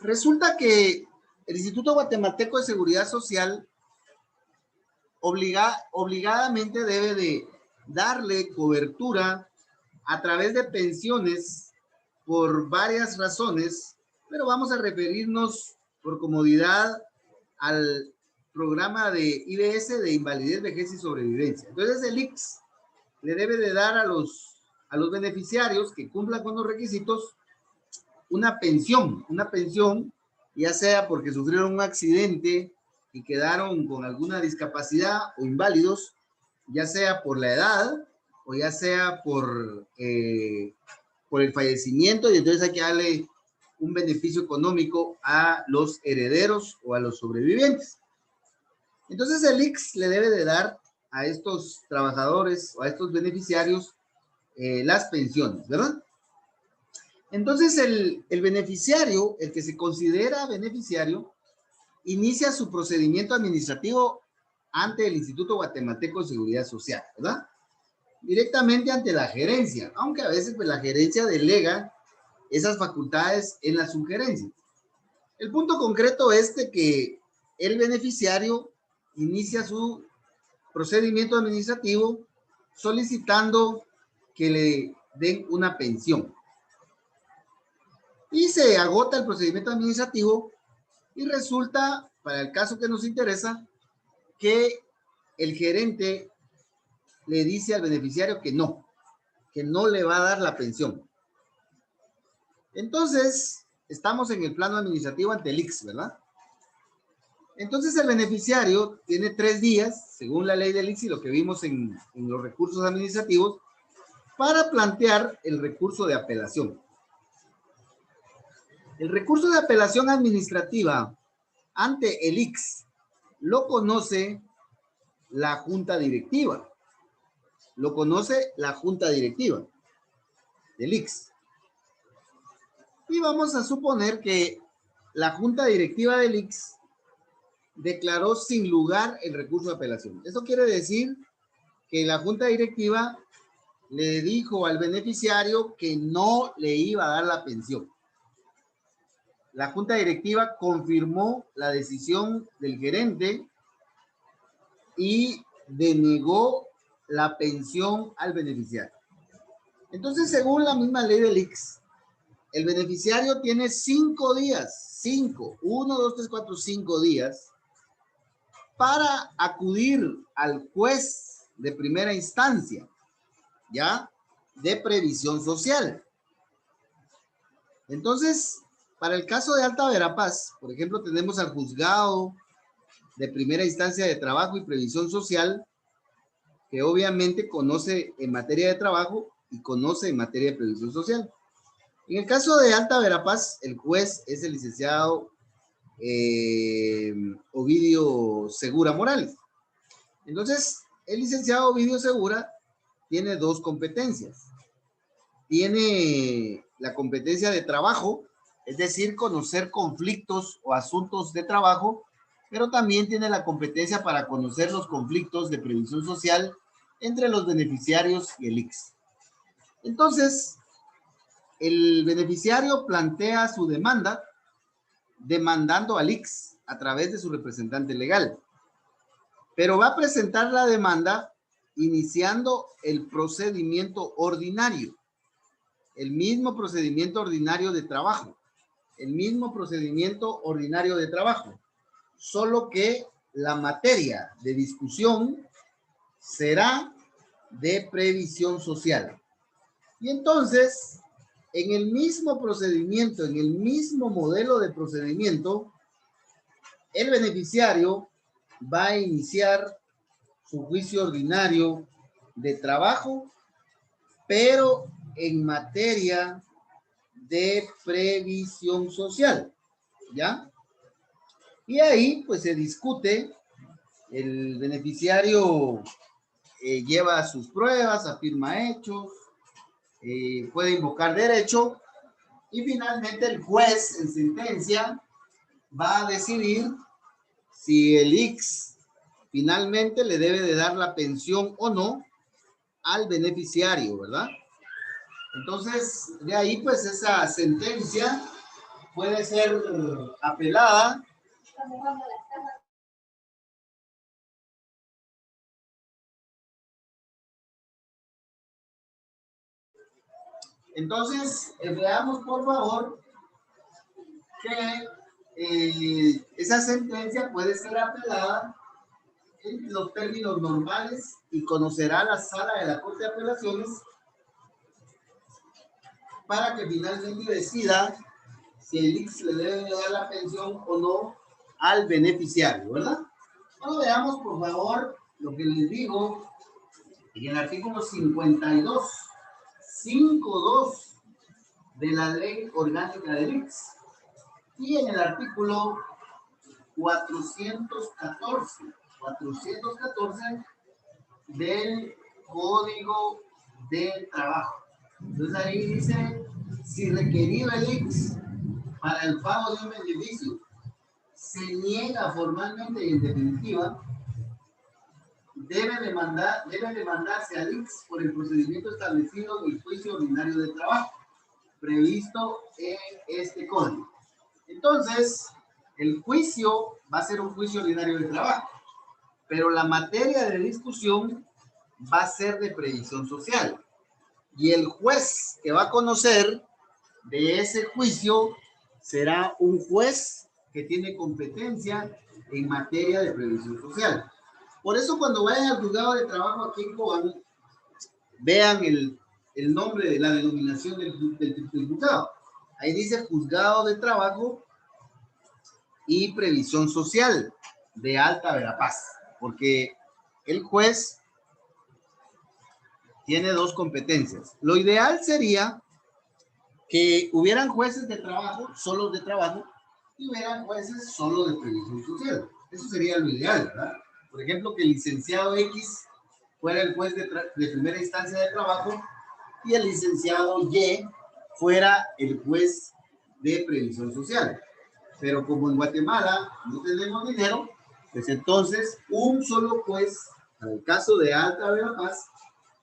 Resulta que el Instituto Guatemalteco de Seguridad Social obligadamente debe de darle cobertura a través de pensiones por varias razones, pero vamos a referirnos por comodidad al programa de IBS de invalidez, vejez y sobrevivencia. Entonces el IX le debe de dar a los beneficiarios que cumplan con los requisitos una pensión, ya sea porque sufrieron un accidente y quedaron con alguna discapacidad o inválidos, ya sea por la edad o ya sea por el fallecimiento, y entonces hay que darle un beneficio económico a los herederos o a los sobrevivientes. Entonces el IX le debe de dar a estos trabajadores o a estos beneficiarios las pensiones, ¿verdad? Entonces el beneficiario, el que se considera beneficiario, inicia su procedimiento administrativo ante el Instituto Guatemalteco de Seguridad Social, ¿verdad? Directamente ante la gerencia, aunque a veces pues, la gerencia delega esas facultades en las sugerencias. El punto concreto es de que el beneficiario inicia su procedimiento administrativo solicitando que le den una pensión. Y se agota el procedimiento administrativo y resulta, para el caso que nos interesa, que el gerente le dice al beneficiario que no le va a dar la pensión. Entonces, estamos en el plano administrativo ante el IX, ¿verdad? Entonces el beneficiario tiene 3 días, según la ley del ICSI, lo que vimos en los recursos administrativos, para plantear el recurso de apelación. El recurso de apelación administrativa ante el ICS lo conoce la junta directiva. Lo conoce la junta directiva del ICS. Y vamos a suponer que la junta directiva del ICS declaró sin lugar el recurso de apelación. Eso quiere decir que la junta directiva le dijo al beneficiario que no le iba a dar la pensión. La junta directiva confirmó la decisión del gerente y denegó la pensión al beneficiario. Entonces, según la misma ley del ICS, el beneficiario tiene 5 días, 1, 2, 3, 4, 5 días para acudir al juez de primera instancia, ¿ya? De previsión social. Entonces, para el caso de Alta Verapaz, por ejemplo, tenemos al juzgado de primera instancia de trabajo y previsión social, que obviamente conoce en materia de trabajo y conoce en materia de previsión social. En el caso de Alta Verapaz, el juez es el licenciado Ovidio Segura Morales. Entonces, el licenciado Ovidio Segura tiene 2 competencias. Tiene la competencia de trabajo, es decir, conocer conflictos o asuntos de trabajo, pero también tiene la competencia para conocer los conflictos de previsión social entre los beneficiarios y el ICS. Entonces, el beneficiario plantea su demanda demandando al ICS a través de su representante legal, pero va a presentar la demanda iniciando el procedimiento ordinario, el mismo procedimiento ordinario de trabajo, solo que la materia de discusión será de previsión social. Y entonces, en el mismo procedimiento, en el mismo modelo de procedimiento, el beneficiario va a iniciar su juicio ordinario de trabajo, pero en materia de previsión social, ¿ya? Y ahí, pues, se discute, el beneficiario lleva sus pruebas, afirma hechos, puede invocar derecho, y finalmente el juez en sentencia va a decidir si el ICS finalmente le debe de dar la pensión o no al beneficiario, ¿verdad? Entonces, de ahí, pues, esa sentencia puede ser apelada. Entonces, veamos, por favor, que esa sentencia puede ser apelada en los términos normales y conocerá la sala de la Corte de Apelaciones para que finalmente decida si el ICS le debe dar la pensión o no al beneficiario, ¿verdad? Bueno, veamos, por favor, lo que les digo en el artículo 52.5.2 de la Ley Orgánica del ICS y en el artículo 414 del Código de Trabajo. Entonces ahí dice, si requerido el ICS para el pago de un beneficio se niega formalmente y en definitiva, debe demandarse al ICS por el procedimiento establecido en el juicio ordinario de trabajo, previsto en este código. Entonces, el juicio va a ser un juicio ordinario de trabajo, pero la materia de discusión va a ser de previsión social. Y el juez que va a conocer de ese juicio será un juez que tiene competencia en materia de previsión social. Por eso, cuando vayan al juzgado de trabajo aquí en Cobán, vean el nombre de la denominación del juzgado. Ahí dice juzgado de trabajo y Previsión Social de Alta Verapaz, porque el juez tiene dos competencias. Lo ideal sería que hubieran jueces de trabajo, solo de trabajo, y hubieran jueces solo de Previsión Social. Eso sería lo ideal, ¿verdad? Por ejemplo, que el licenciado X fuera el juez de primera instancia de trabajo y el licenciado Y fuera el juez de Previsión Social. Pero como en Guatemala no tenemos dinero, pues entonces un solo juez, en el caso de Alta Verapaz,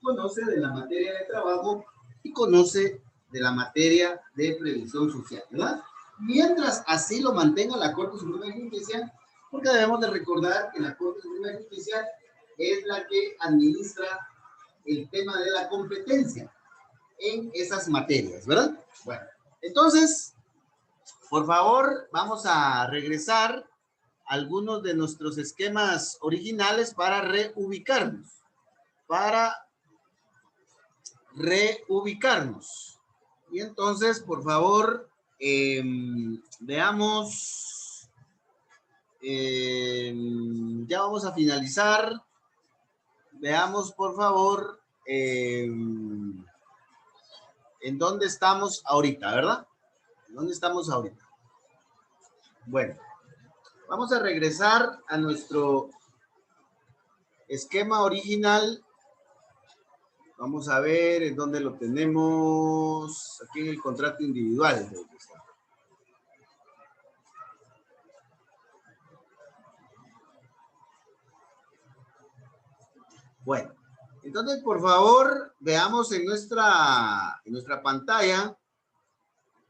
conoce de la materia de trabajo y conoce de la materia de previsión social, ¿verdad? Mientras así lo mantenga la Corte Suprema de Justicia, porque debemos de recordar que la Corte Suprema de Justicia es la que administra el tema de la competencia en esas materias, ¿verdad? Bueno, entonces, por favor, vamos a regresar a algunos de nuestros esquemas originales para reubicarnos. Y entonces, por favor, veamos, ya vamos a finalizar. Veamos, por favor, en dónde estamos ahorita, ¿verdad? ¿En dónde estamos ahorita? Bueno, vamos a regresar a nuestro esquema original. Vamos a ver en dónde lo tenemos. Aquí en el contrato individual. Bueno, entonces por favor veamos en nuestra pantalla.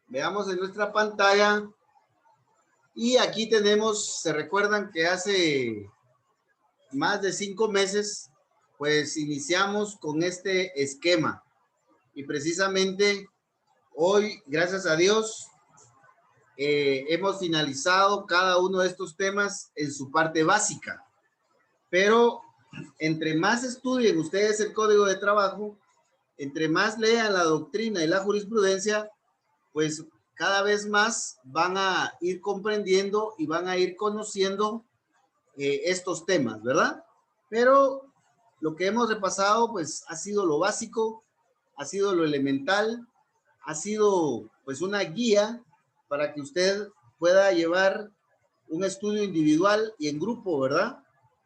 Veamos en nuestra pantalla. Y aquí tenemos, se recuerdan que hace más de 5 meses, pues iniciamos con este esquema. Y precisamente hoy, gracias a Dios, hemos finalizado cada uno de estos temas en su parte básica. Pero entre más estudien ustedes el Código de Trabajo, entre más lean la doctrina y la jurisprudencia, pues cada vez más van a ir comprendiendo y van a ir conociendo estos temas, ¿verdad? Pero lo que hemos repasado, pues ha sido lo básico, ha sido lo elemental, ha sido pues una guía para que usted pueda llevar un estudio individual y en grupo, ¿verdad?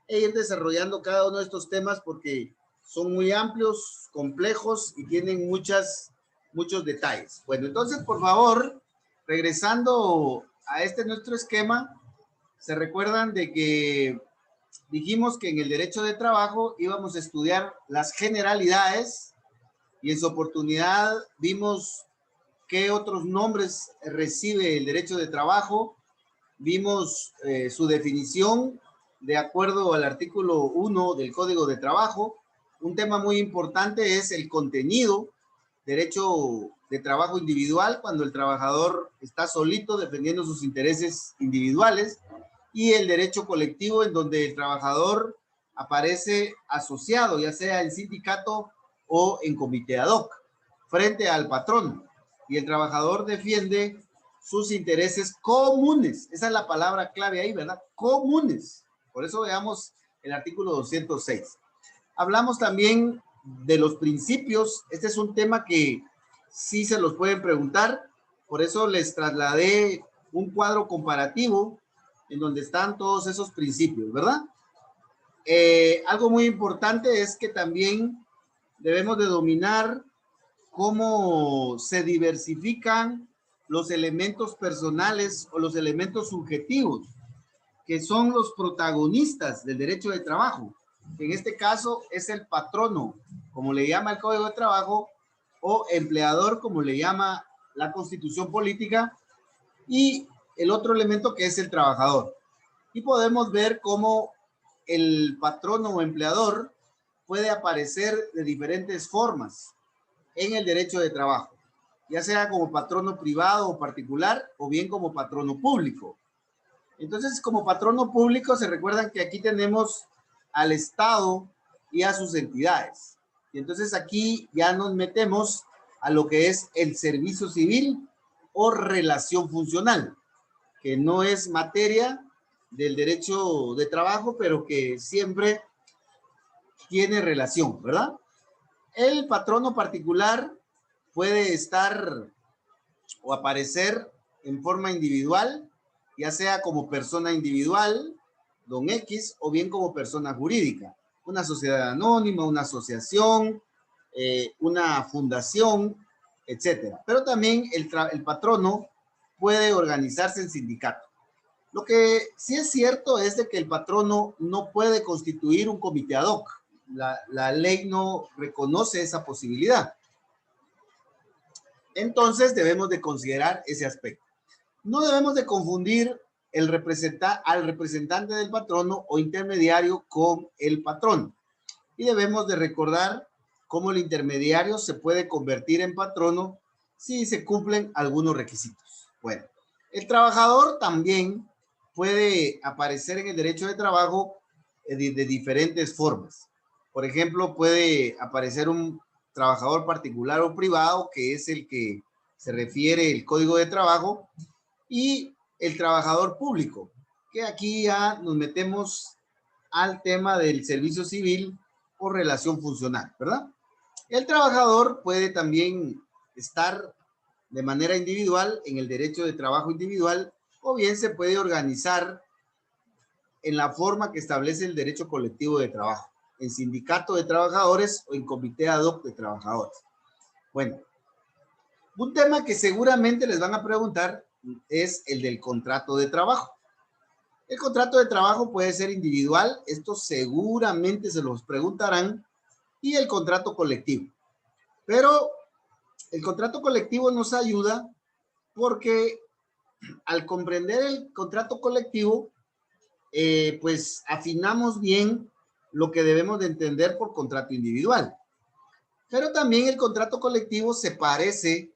E ir desarrollando cada uno de estos temas porque son muy amplios, complejos y tienen muchos detalles. Bueno, entonces, por favor, regresando a este nuestro esquema, se recuerdan de que dijimos que en el derecho de trabajo íbamos a estudiar las generalidades y en su oportunidad vimos qué otros nombres recibe el derecho de trabajo, vimos su definición de acuerdo al artículo 1 del Código de Trabajo. Un tema muy importante es el contenido, derecho de trabajo individual, cuando el trabajador está solito defendiendo sus intereses individuales, y el derecho colectivo, en donde el trabajador aparece asociado, ya sea en sindicato o en comité ad hoc, frente al patrón, y el trabajador defiende sus intereses comunes. Esa es la palabra clave ahí, ¿verdad? Comunes. Por eso veamos el artículo 206. Hablamos también de los principios. Este es un tema que sí se los pueden preguntar. Por eso les trasladé un cuadro comparativo en donde están todos esos principios, ¿verdad? Algo muy importante es que también debemos de dominar cómo se diversifican los elementos personales o los elementos subjetivos, que son los protagonistas del derecho de trabajo. En este caso es el patrono, como le llama el Código de Trabajo, o empleador, como le llama la Constitución Política, y el otro elemento que es el trabajador. Y podemos ver cómo el patrono o empleador puede aparecer de diferentes formas en el derecho de trabajo, ya sea como patrono privado o particular, o bien como patrono público. Entonces, como patrono público, se recuerdan que aquí tenemos al Estado y a sus entidades. Y entonces aquí ya nos metemos a lo que es el servicio civil o relación funcional. que no es materia del derecho de trabajo, pero que siempre tiene relación, ¿verdad? El patrono particular puede estar o aparecer en forma individual, ya sea como persona individual, don X, o bien como persona jurídica, una sociedad anónima, una asociación, una fundación, etcétera. Pero también el patrono puede organizarse en sindicato. Lo que sí es cierto es de que el patrono no puede constituir un comité ad hoc. La ley no reconoce esa posibilidad. Entonces debemos de considerar ese aspecto. No debemos de confundir al representante del patrono o intermediario con el patrón. Y debemos de recordar cómo el intermediario se puede convertir en patrono si se cumplen algunos requisitos. Bueno, el trabajador también puede aparecer en el derecho de trabajo de diferentes formas. Por ejemplo, puede aparecer un trabajador particular o privado, que es el que se refiere el Código de Trabajo, y el trabajador público, que aquí ya nos metemos al tema del servicio civil o relación funcional, ¿verdad? El trabajador puede también estar de manera individual en el derecho de trabajo individual, o bien se puede organizar en la forma que establece el derecho colectivo de trabajo, en sindicato de trabajadores o en comité ad hoc de trabajadores. Bueno, un tema que seguramente les van a preguntar es el del contrato de trabajo. El contrato de trabajo puede ser individual, esto seguramente se los preguntarán, y el contrato colectivo. Pero el contrato colectivo nos ayuda porque al comprender el contrato colectivo, pues afinamos bien lo que debemos de entender por contrato individual. Pero también el contrato colectivo se parece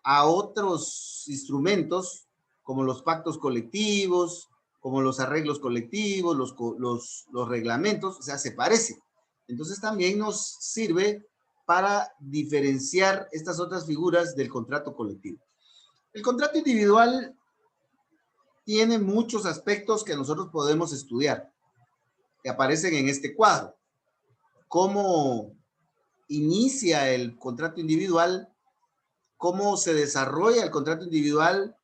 a otros instrumentos como los pactos colectivos, como los arreglos colectivos, los reglamentos, o sea, se parece. Entonces también nos sirve para diferenciar estas otras figuras del contrato colectivo. El contrato individual tiene muchos aspectos que nosotros podemos estudiar, que aparecen en este cuadro. Cómo inicia el contrato individual, cómo se desarrolla el contrato individual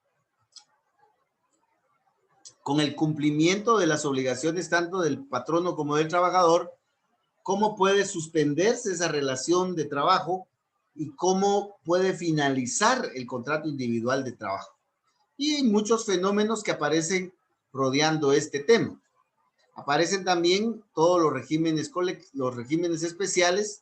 con el cumplimiento de las obligaciones tanto del patrono como del trabajador, cómo puede suspenderse esa relación de trabajo y cómo puede finalizar el contrato individual de trabajo. Y hay muchos fenómenos que aparecen rodeando este tema. Aparecen también todos los regímenes especiales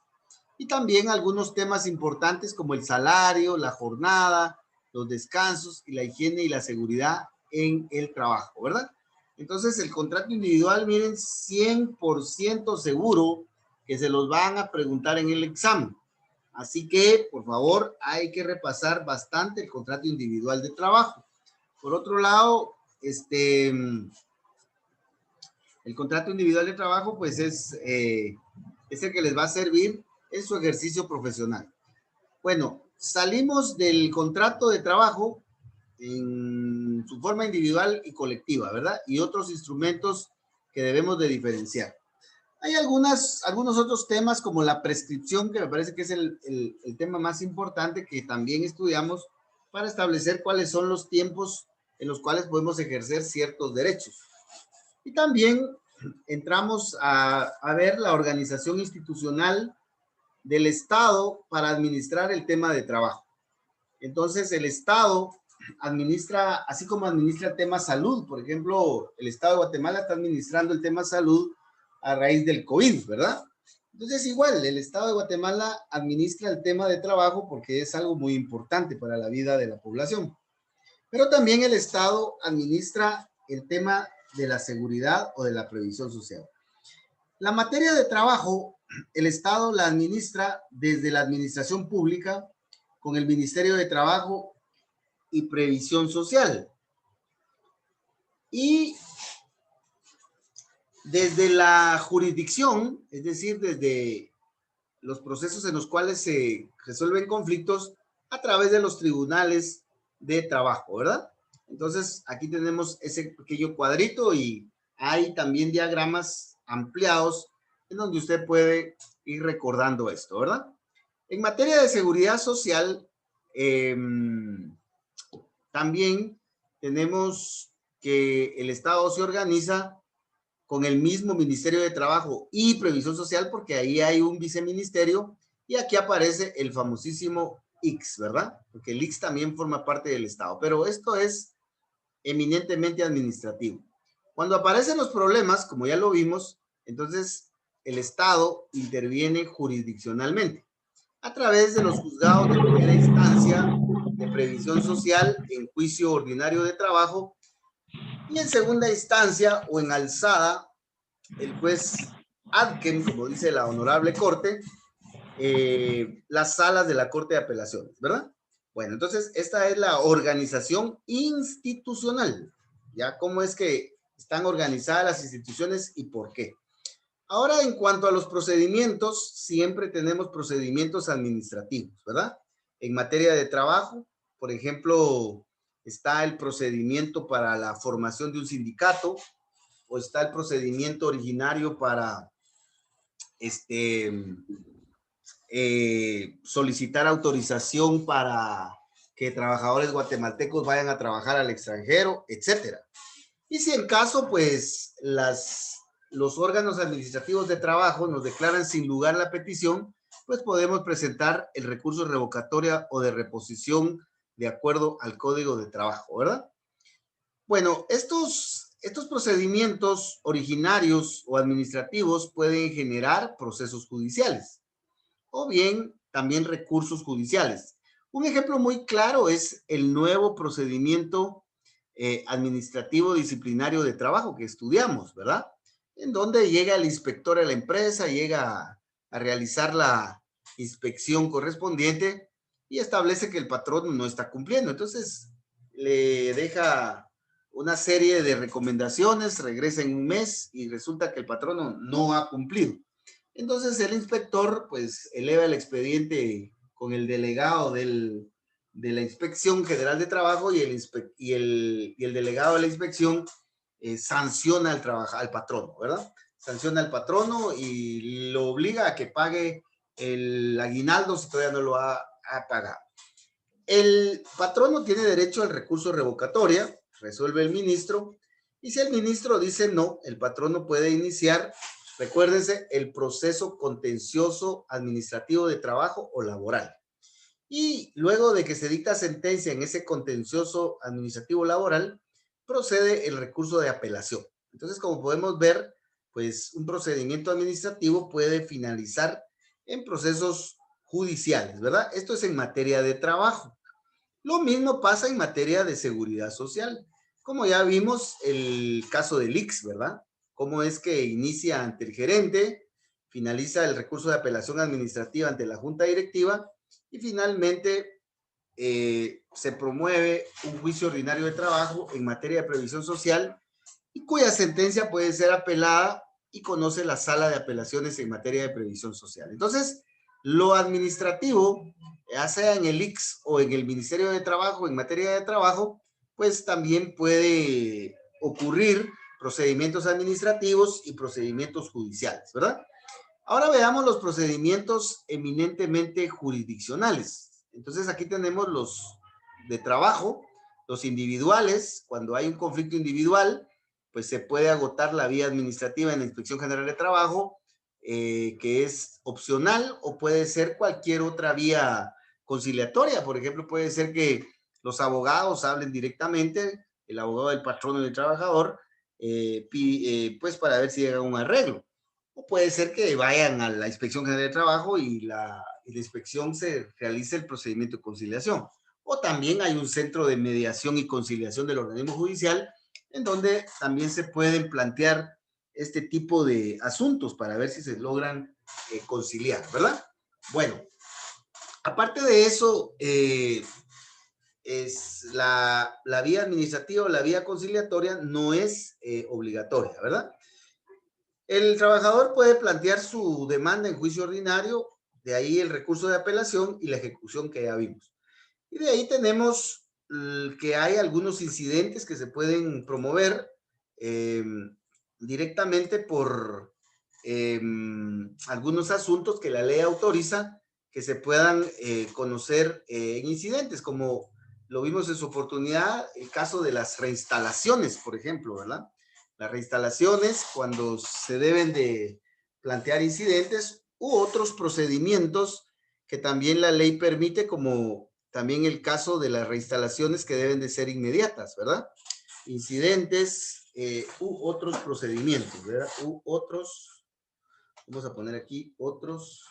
y también algunos temas importantes como el salario, la jornada, los descansos y la higiene y la seguridad en el trabajo, ¿verdad? Entonces, el contrato individual, miren, 100% seguro que se los van a preguntar en el examen. Así que, por favor, hay que repasar bastante el contrato individual de trabajo. Por otro lado, el contrato individual de trabajo, pues es el que les va a servir en su ejercicio profesional. Bueno, salimos del contrato de trabajo en su forma individual y colectiva, ¿verdad? Y otros instrumentos que debemos de diferenciar. Hay algunos otros temas como la prescripción, que me parece que es el tema más importante que también estudiamos para establecer cuáles son los tiempos en los cuales podemos ejercer ciertos derechos. Y también entramos a ver la organización institucional del Estado para administrar el tema de trabajo. Entonces, el Estado administra, así como administra el tema salud, por ejemplo, el Estado de Guatemala está administrando el tema salud a raíz del COVID, ¿verdad? Entonces, igual, el Estado de Guatemala administra el tema de trabajo porque es algo muy importante para la vida de la población. Pero también el Estado administra el tema de la seguridad o de la previsión social. La materia de trabajo, el Estado la administra desde la administración pública con el Ministerio de Trabajo y Previsión Social. Y desde la jurisdicción, es decir, desde los procesos en los cuales se resuelven conflictos a través de los tribunales de trabajo, ¿verdad? Entonces, aquí tenemos ese pequeño cuadrito y hay también diagramas ampliados en donde usted puede ir recordando esto, ¿verdad? En materia de seguridad social, también tenemos que el Estado se organiza con el mismo Ministerio de Trabajo y Previsión Social, porque ahí hay un viceministerio y aquí aparece el famosísimo IX, ¿verdad? Porque el IX también forma parte del Estado, pero esto es eminentemente administrativo. Cuando aparecen los problemas, como ya lo vimos, entonces el Estado interviene jurisdiccionalmente a través de los juzgados de primera instancia de previsión social en juicio ordinario de trabajo y en segunda instancia o en alzada el juez Adkem, como dice la honorable corte, las salas de la Corte de Apelaciones, ¿verdad? Bueno, entonces esta es la organización institucional, ¿ya? ¿Cómo es que están organizadas las instituciones y por qué? Ahora, en cuanto a los procedimientos, siempre tenemos procedimientos administrativos, ¿verdad? En materia de trabajo, por ejemplo, está el procedimiento para la formación de un sindicato o está el procedimiento originario para solicitar autorización para que trabajadores guatemaltecos vayan a trabajar al extranjero, etcétera. Y si en caso, pues, los órganos administrativos de trabajo nos declaran sin lugar la petición, pues podemos presentar el recurso revocatoria o de reposición de acuerdo al Código de Trabajo, ¿verdad? Bueno, estos procedimientos originarios o administrativos pueden generar procesos judiciales o bien también recursos judiciales. Un ejemplo muy claro es el nuevo procedimiento administrativo disciplinario de trabajo que estudiamos, ¿verdad? En donde llega el inspector a la empresa, llega a realizar la inspección correspondiente y establece que el patrón no está cumpliendo. Entonces, le deja una serie de recomendaciones, regresa en un mes y resulta que el patrón no ha cumplido. Entonces el inspector pues eleva el expediente con el delegado de la Inspección General de Trabajo y el delegado de la inspección sanciona al patrono, ¿verdad? Sanciona al patrono y lo obliga a que pague el aguinaldo si todavía no lo ha pagado. El patrono tiene derecho al recurso revocatoria, resuelve el ministro, y si el ministro dice no, el patrono puede iniciar, recuérdense, el proceso contencioso administrativo de trabajo o laboral. Y luego de que se dicta sentencia en ese contencioso administrativo laboral, procede el recurso de apelación. Entonces, como podemos ver, pues un procedimiento administrativo puede finalizar en procesos judiciales, ¿verdad? Esto es en materia de trabajo. Lo mismo pasa en materia de seguridad social. Como ya vimos el caso del IX, ¿verdad? Cómo es que inicia ante el gerente, finaliza el recurso de apelación administrativa ante la junta directiva y finalmente se promueve un juicio ordinario de trabajo en materia de previsión social y cuya sentencia puede ser apelada y conoce la sala de apelaciones en materia de previsión social. Entonces, lo administrativo, ya sea en el IX o en el Ministerio de Trabajo, en materia de trabajo, pues también puede ocurrir procedimientos administrativos y procedimientos judiciales, ¿verdad? Ahora veamos los procedimientos eminentemente jurisdiccionales. Entonces, aquí tenemos los de trabajo, los individuales, cuando hay un conflicto individual, pues se puede agotar la vía administrativa en la Inspección General de Trabajo, que es opcional, o puede ser cualquier otra vía conciliatoria. Por ejemplo, puede ser que los abogados hablen directamente, el abogado del patrono y del trabajador, pues para ver si llega a un arreglo. O puede ser que vayan a la Inspección General de Trabajo y la inspección se realice el procedimiento de conciliación. O también hay un centro de mediación y conciliación del organismo judicial en donde también se pueden plantear este tipo de asuntos para ver si se logran conciliar, ¿verdad? Bueno, aparte de eso, es la vía administrativa o la vía conciliatoria no es obligatoria, ¿verdad? El trabajador puede plantear su demanda en juicio ordinario, de ahí el recurso de apelación y la ejecución que ya vimos. Y de ahí tenemos que hay algunos incidentes que se pueden promover directamente por algunos asuntos que la ley autoriza que se puedan conocer en incidentes, como lo vimos en su oportunidad, el caso de las reinstalaciones, por ejemplo, ¿verdad? Las reinstalaciones, cuando se deben de plantear incidentes u otros procedimientos que también la ley permite, como también el caso de las reinstalaciones que deben de ser inmediatas, ¿verdad? Incidentes u otros procedimientos, ¿verdad? U otros, vamos a poner aquí, otros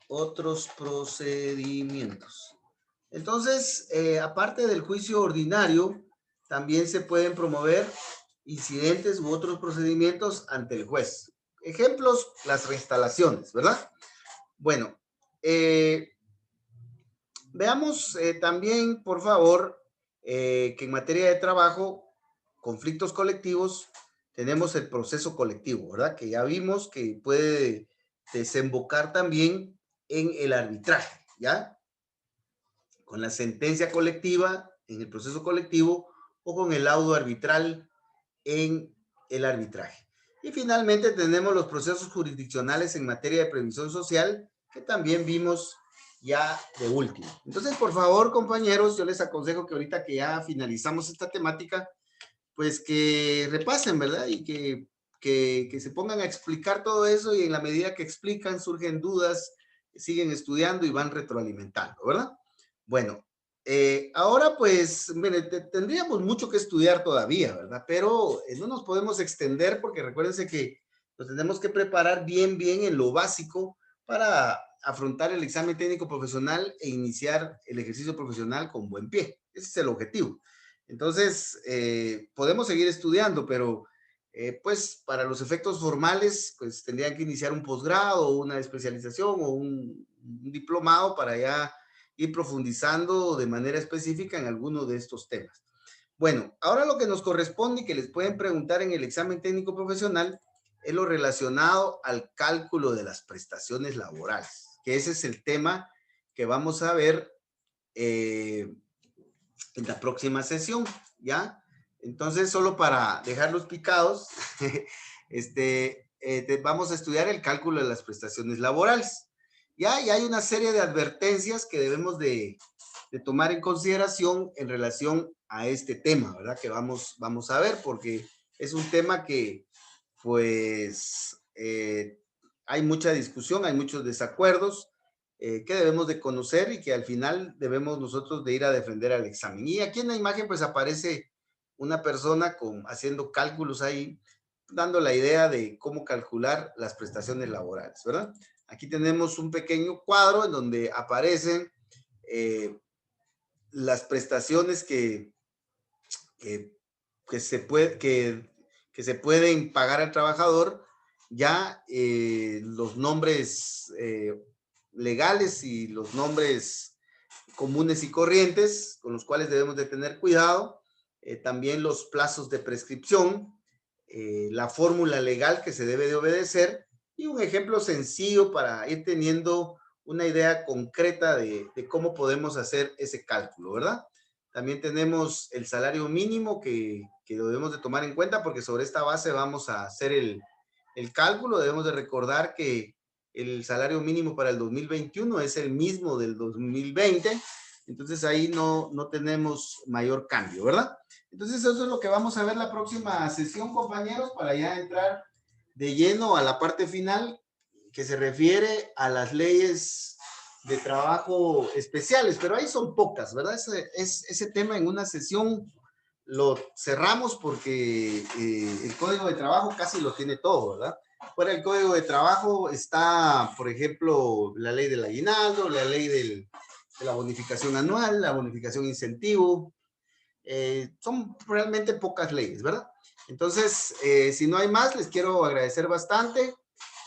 otros procedimientos. Entonces, aparte del juicio ordinario, también se pueden promover incidentes u otros procedimientos ante el juez. Ejemplos, las reinstalaciones, ¿verdad? Bueno, veamos también, por favor, que en materia de trabajo, conflictos colectivos, tenemos el proceso colectivo, ¿verdad? Que ya vimos que puede desembocar también en el arbitraje, ¿ya? Con la sentencia colectiva en el proceso colectivo o con el laudo arbitral en el arbitraje. Y finalmente tenemos los procesos jurisdiccionales en materia de previsión social, que también vimos ya de último. Entonces, por favor, compañeros, yo les aconsejo que ahorita que ya finalizamos esta temática, pues que repasen, ¿verdad? Y que se pongan a explicar todo eso y en la medida que explican surgen dudas, siguen estudiando y van retroalimentando, ¿verdad? Bueno, ahora pues, mire, tendríamos mucho que estudiar todavía, ¿verdad? Pero no nos podemos extender porque recuérdense que nos tenemos que preparar bien en lo básico para afrontar el examen técnico profesional e iniciar el ejercicio profesional con buen pie. Ese es el objetivo. Entonces, podemos seguir estudiando, pero pues para los efectos formales, pues tendrían que iniciar un posgrado, una especialización o un diplomado para ya ir profundizando de manera específica en alguno de estos temas. Bueno, ahora lo que nos corresponde y que les pueden preguntar en el examen técnico profesional es lo relacionado al cálculo de las prestaciones laborales, que ese es el tema que vamos a ver en la próxima sesión, ¿ya? Entonces, solo para dejarlos picados, vamos a estudiar el cálculo de las prestaciones laborales. Ya, y hay una serie de advertencias que debemos de tomar en consideración en relación a este tema, ¿verdad? Que vamos a ver, porque es un tema que, pues, hay mucha discusión, hay muchos desacuerdos, que debemos de conocer y que al final debemos nosotros de ir a defender al examen. Y aquí en la imagen pues aparece una persona haciendo cálculos ahí, dando la idea de cómo calcular las prestaciones laborales, ¿verdad? Aquí tenemos un pequeño cuadro en donde aparecen las prestaciones que se pueden pagar al trabajador, ya los nombres legales y los nombres comunes y corrientes con los cuales debemos de tener cuidado, también los plazos de prescripción, la fórmula legal que se debe de obedecer y un ejemplo sencillo para ir teniendo una idea concreta de cómo podemos hacer ese cálculo, ¿verdad? También tenemos el salario mínimo que lo debemos de tomar en cuenta porque sobre esta base vamos a hacer el cálculo. Debemos de recordar que el salario mínimo para el 2021 es el mismo del 2020, entonces ahí no tenemos mayor cambio, ¿verdad? Entonces eso es lo que vamos a ver la próxima sesión, compañeros, para ya entrar de lleno a la parte final que se refiere a las leyes de trabajo especiales, pero ahí son pocas, ¿verdad? Ese tema en una sesión lo cerramos porque el Código de Trabajo casi lo tiene todo, ¿verdad? Fuera del Código de Trabajo está, por ejemplo, la ley del aguinaldo, la ley de la bonificación anual, la bonificación incentivo. Son realmente pocas leyes, ¿verdad? Entonces, si no hay más, les quiero agradecer bastante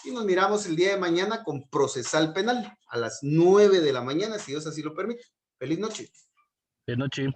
y nos miramos el día de mañana con procesal penal a las 9 de la mañana, si Dios así lo permite. Feliz noche. De noche.